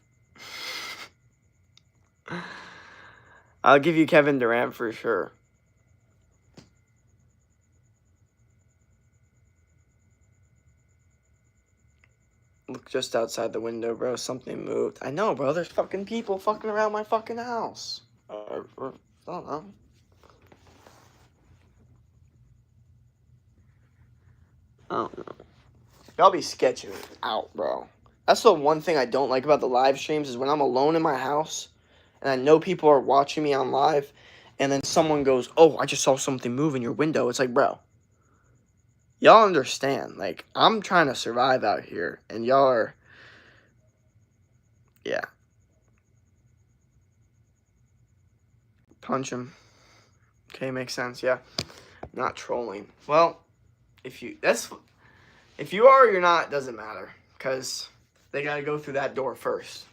I'll give you Kevin Durant for sure. Look just outside the window, bro. Something moved. I know, bro. There's fucking people fucking around my fucking house. Or I don't know. I don't know. Y'all be sketching me out, bro. That's the one thing I don't like about the live streams is when I'm alone in my house and I know people are watching me on live and then someone goes, "Oh, I just saw something move in your window." It's like, bro, y'all understand. Like, I'm trying to survive out here and y'all are, yeah. Punch him. Okay, makes sense, yeah. Not trolling. Well, if you are or you're not, doesn't matter. Because they got to go through that door first.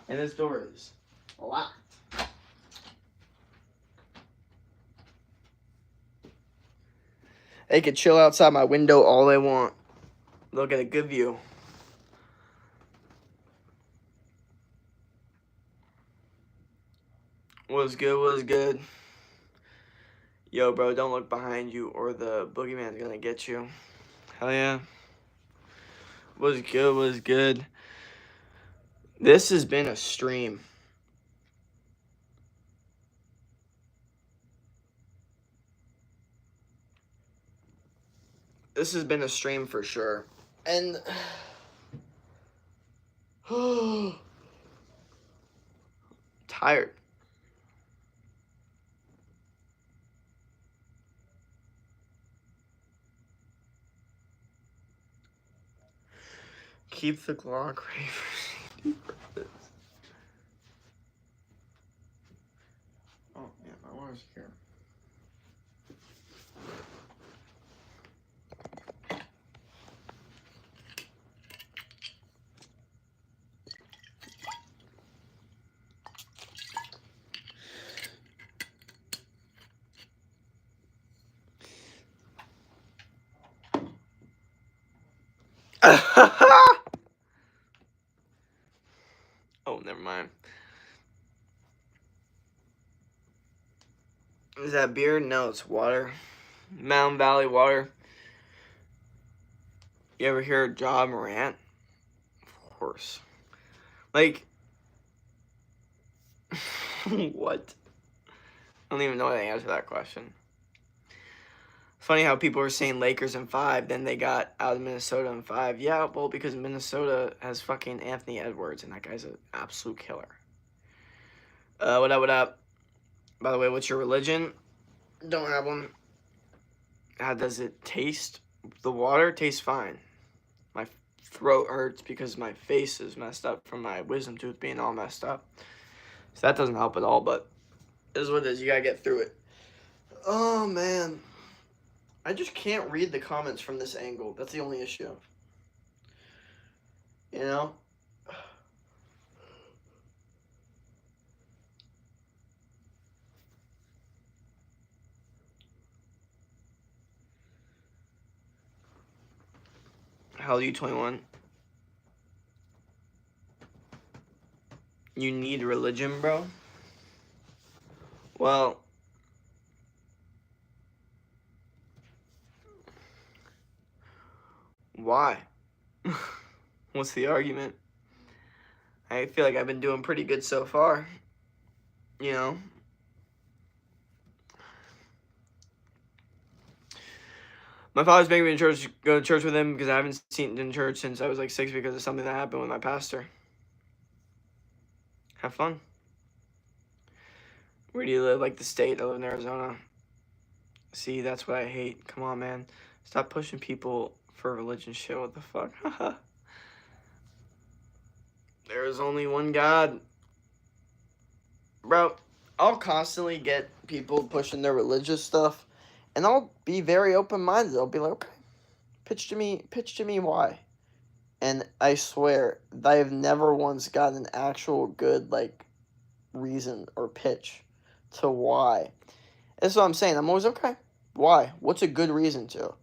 And this door is locked. They could chill outside my window all they want. They'll get a good view. Was good, was good. Yo, bro, don't look behind you or the boogeyman's gonna get you. Hell yeah. Was good, was good. This has been a stream. This has been a stream for sure. And tired. Keep the Glock ready for safety purpose. Oh, yeah, my water's here. Oh, never mind. Is that beer? No, it's water. Mountain Valley water. You ever hear Ja Morant? Of course. Like, what? I don't even know how to answer that question. Funny how people are saying Lakers in 5, then they got out of Minnesota in 5. Yeah, well, because Minnesota has fucking Anthony Edwards, and that guy's an absolute killer. What up, what up? By the way, what's your religion? Don't have one. How does it taste? The water tastes fine. My throat hurts because my face is messed up from my wisdom tooth being all messed up. So that doesn't help at all, but it is what it is. You gotta get through it. Oh, man. I just can't read the comments from this angle. That's the only issue. You know? How old are you, 21? You need religion, bro? Well, why? What's the argument? I feel like I've been doing pretty good so far. You know? My father's making me to go to church with him because I haven't seen in church since I was like 6 because of something that happened with my pastor. Have fun. Where do you live? Like the state. I live in Arizona. See, that's what I hate. Come on, man. Stop pushing people for religion shit. What the fuck? There is only one God. Bro, I'll constantly get people pushing their religious stuff, and I'll be very open-minded. I'll be like, okay, pitch to me why. And I swear, I have never once gotten an actual good, like, reason or pitch to why. That's what I'm saying. I'm always, okay, why? What's a good reason to?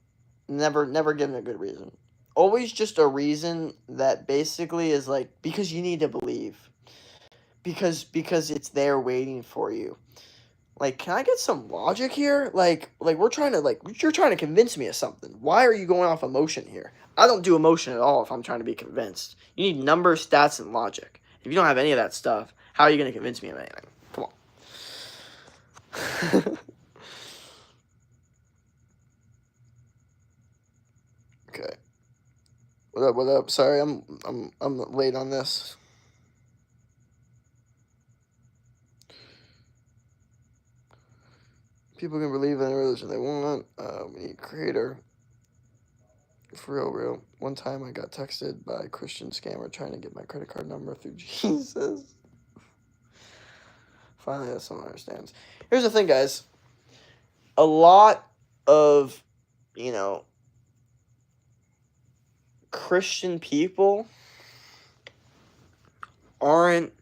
Never given a good reason. Always just a reason that basically is like, because you need to believe. Because it's there waiting for you. Like, can I get some logic here? Like we're trying to, like, you're trying to convince me of something. Why are you going off emotion here? I don't do emotion at all if I'm trying to be convinced. You need numbers, stats, and logic. If you don't have any of that stuff, how are you going to convince me of anything? Come on. What up? What up? Sorry, I'm late on this. People can believe in a religion they want. We need a creator. For real. One time I got texted by a Christian scammer trying to get my credit card number through Jesus. Finally, that's someone understands. Here's the thing, guys. A lot of, Christian people aren't.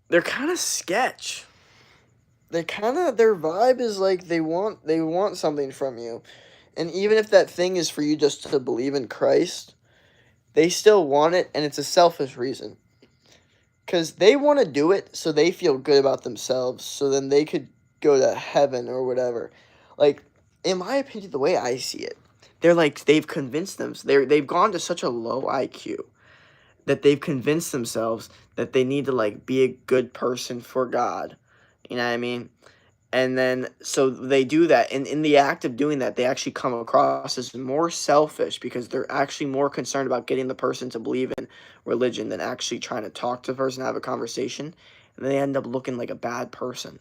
They're kind of sketch. Their vibe is like they want something from you. And even if that thing is for you just to believe in Christ, they still want it, and it's a selfish reason. Because they want to do it so they feel good about themselves, so then they could go to heaven or whatever. Like, in my opinion, the way I see it, they've convinced them. They've gone to such a low IQ that they've convinced themselves that they need to, be a good person for God. You know what I mean? And then, so they do that. And in the act of doing that, they actually come across as more selfish because they're actually more concerned about getting the person to believe in religion than actually trying to talk to the person, have a conversation. And they end up looking like a bad person.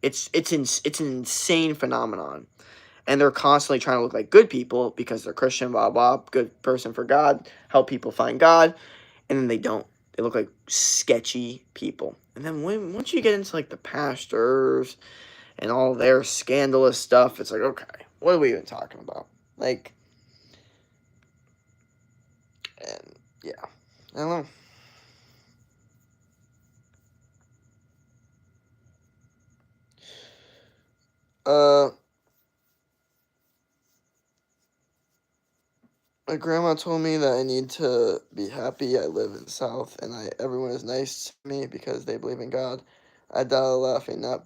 It's an insane phenomenon. And they're constantly trying to look like good people because they're Christian, blah, blah, good person for God, help people find God. And then they don't. They look like sketchy people. And then once you get into, the pastors and all their scandalous stuff, it's like, okay, what are we even talking about? And, yeah, I don't know. My grandma told me that I need to be happy. I live in the South, and everyone is nice to me because they believe in God. I died laughing, not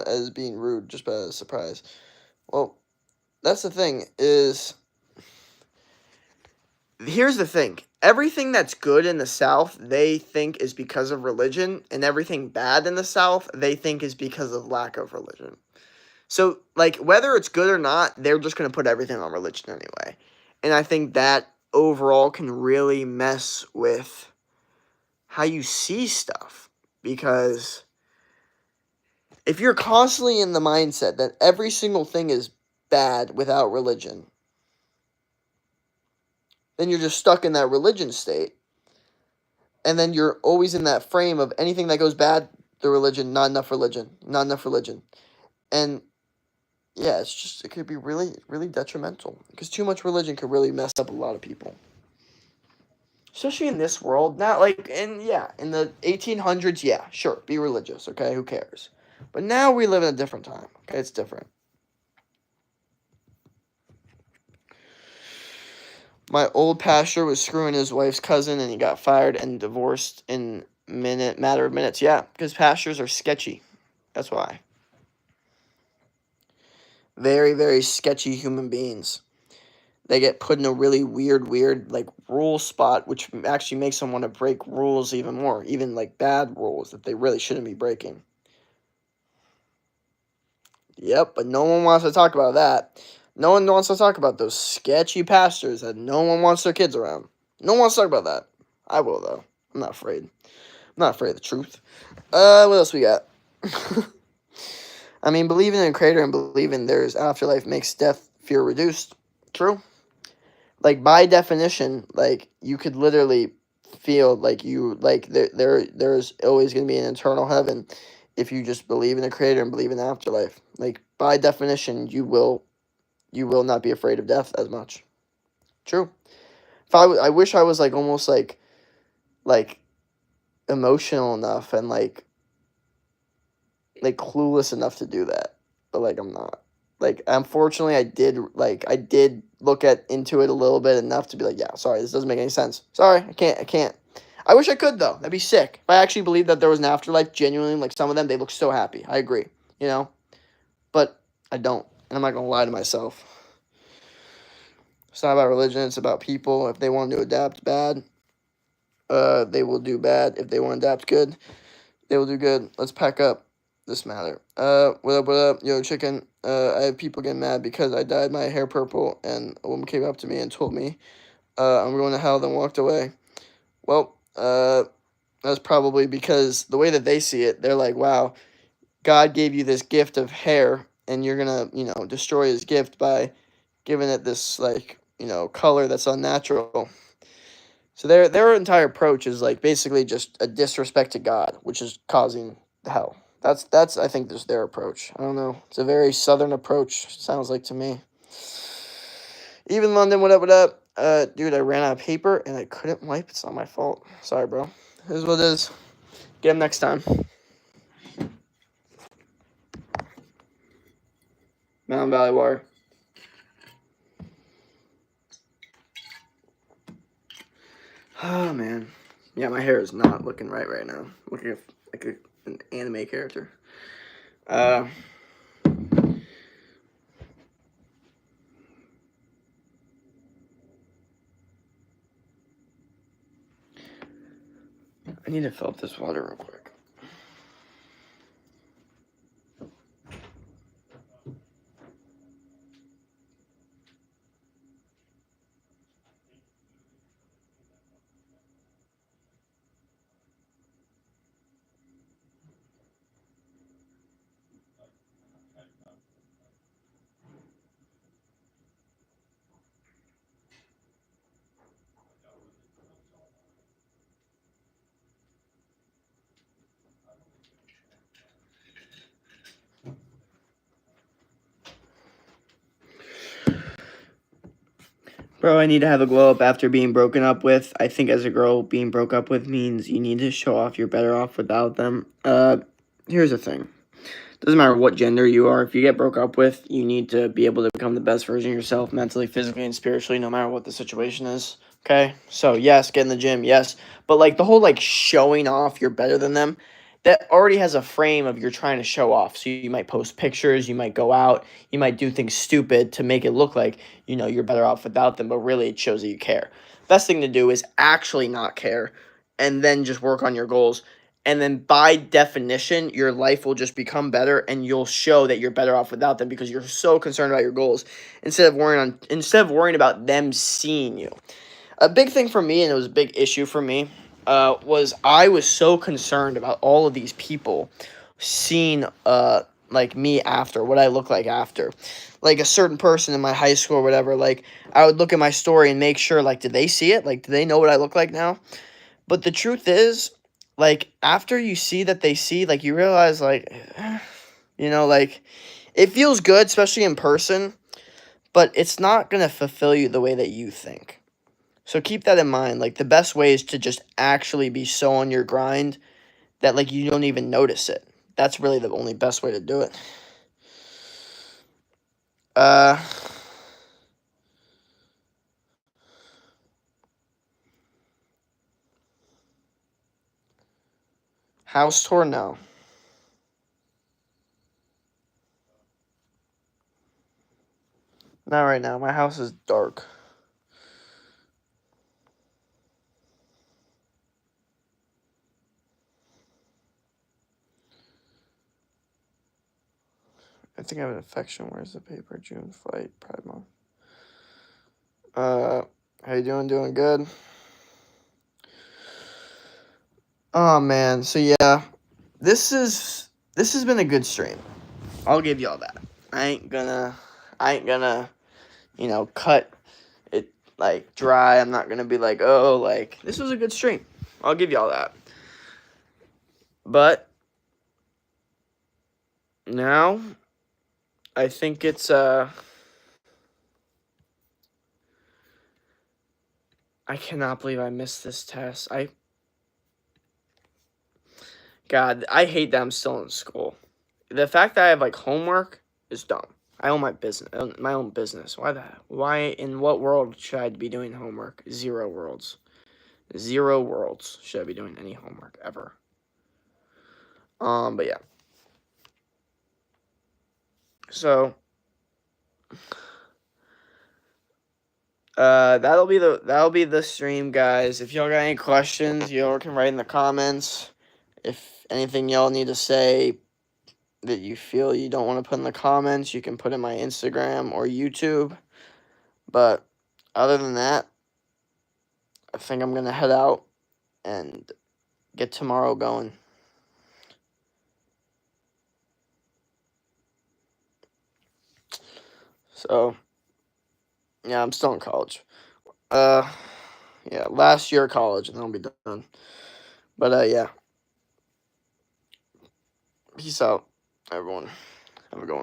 as being rude, just by surprise. Well, that's the thing, here's the thing. Everything that's good in the South, they think is because of religion, and everything bad in the South, they think is because of lack of religion. So, whether it's good or not, they're just going to put everything on religion anyway. And I think that overall can really mess with how you see stuff. Because if you're constantly in the mindset that every single thing is bad without religion, then you're just stuck in that religion state. And then you're always in that frame of anything that goes bad, the religion, not enough religion, not enough religion. And yeah, it could be really, really detrimental. Because too much religion could really mess up a lot of people. Especially in this world. Not in the 1800s, yeah, sure, be religious, okay? Who cares? But now we live in a different time, okay? It's different. My old pastor was screwing his wife's cousin, and he got fired and divorced in matter of minutes. Yeah, because pastors are sketchy. That's why. Very, very sketchy human beings. They get put in a really weird, rule spot, which actually makes them want to break rules even more. Even, bad rules that they really shouldn't be breaking. Yep, but no one wants to talk about that. No one wants to talk about those sketchy pastors that no one wants their kids around. No one wants to talk about that. I will, though. I'm not afraid. I'm not afraid of the truth. What else we got? I mean, believing in a creator and believing there's afterlife makes death fear reduced. True. By definition, you could literally feel there's always going to be an eternal heaven if you just believe in a creator and believe in the afterlife. By definition, you will not be afraid of death as much. True. If I wish I was almost emotional enough and clueless enough to do that, but I'm not. Unfortunately, I did look into it a little bit enough to be yeah, sorry, this doesn't make any sense. Sorry, I can't. I wish I could, though. That'd be sick. If I actually believed that there was an afterlife, genuinely, some of them, they look so happy. I agree, But I don't, and I'm not going to lie to myself. It's not about religion, it's about people. If they want to adapt bad, they will do bad. If they want to adapt good, they will do good. Let's pack up. this matter. What up, yo, chicken? I have people getting mad because I dyed my hair purple, and a woman came up to me and told me, I'm going to hell, then walked away. Well, that's probably because the way that they see it, they're like, wow, God gave you this gift of hair, and you're gonna, destroy his gift by giving it this, like, color that's unnatural. So their entire approach is like basically just a disrespect to God, which is causing the hell. That's I think just their approach. I don't know. It's a very southern approach. Sounds like to me. Even London, what up? What up? Dude, I ran out of paper and I couldn't wipe. It's not my fault. Sorry, bro. Here's what it is. Get him next time. Mountain Valley Water. Oh man, yeah, my hair is not looking right now. Looking like an anime character. I need to fill up this water real quick. Bro, I need to have a glow up after being broken up with. I think as a girl, being broke up with means you need to show off you're better off without them. Here's the thing. Doesn't matter what gender you are. If you get broke up with, you need to be able to become the best version of yourself mentally, physically, and spiritually, no matter what the situation is. Okay? So, yes, get in the gym, yes. But, like, the whole, like, showing off you're better than them, that already has a frame of you're trying to show off. So you might post pictures, you might go out, you might do things stupid to make it look like, you're better off without them, but really it shows that you care. Best thing to do is actually not care and then just work on your goals. And then by definition, your life will just become better and you'll show that you're better off without them because you're so concerned about your goals instead of worrying about them seeing you. A big thing for me, and it was a big issue for me, was I was so concerned about all of these people seeing like me after, what I look like after. Like a certain person in my high school or whatever, like I would look at my story and make sure, like, did they see it? Like, do they know what I look like now? But the truth is, like, after you see that they see, like, you realize, like, like, it feels good, especially in person, but it's not going to fulfill you the way that you think. So keep that in mind. Like, the best way is to just actually be so on your grind that, like, you don't even notice it. That's really the only best way to do it. House tour? No. Not right now. My house is dark. I think I have an infection. Where's the paper? June flight, Pride Month. How you doing? Doing good? Oh man, so yeah, this has been a good stream. I'll give y'all that. I ain't gonna, cut it like dry. I'm not gonna be like, oh, like this was a good stream. I'll give y'all that. But now, I think it's I cannot believe I missed this test. God, I hate that I'm still in school. The fact that I have like homework is dumb. I own my own business. Why in what world should I be doing homework? Zero worlds should I be doing any homework ever. But yeah. So that'll be the stream, guys. If y'all got any questions, y'all can write in the comments. If anything y'all need to say, that you feel you don't want to put in the comments, you can put in my Instagram or YouTube. But other than that, I think I'm going to head out and get tomorrow going. So, yeah, I'm still in college. Yeah, last year of college, and then I'll be done. But, yeah. Peace out, everyone. Have a good one.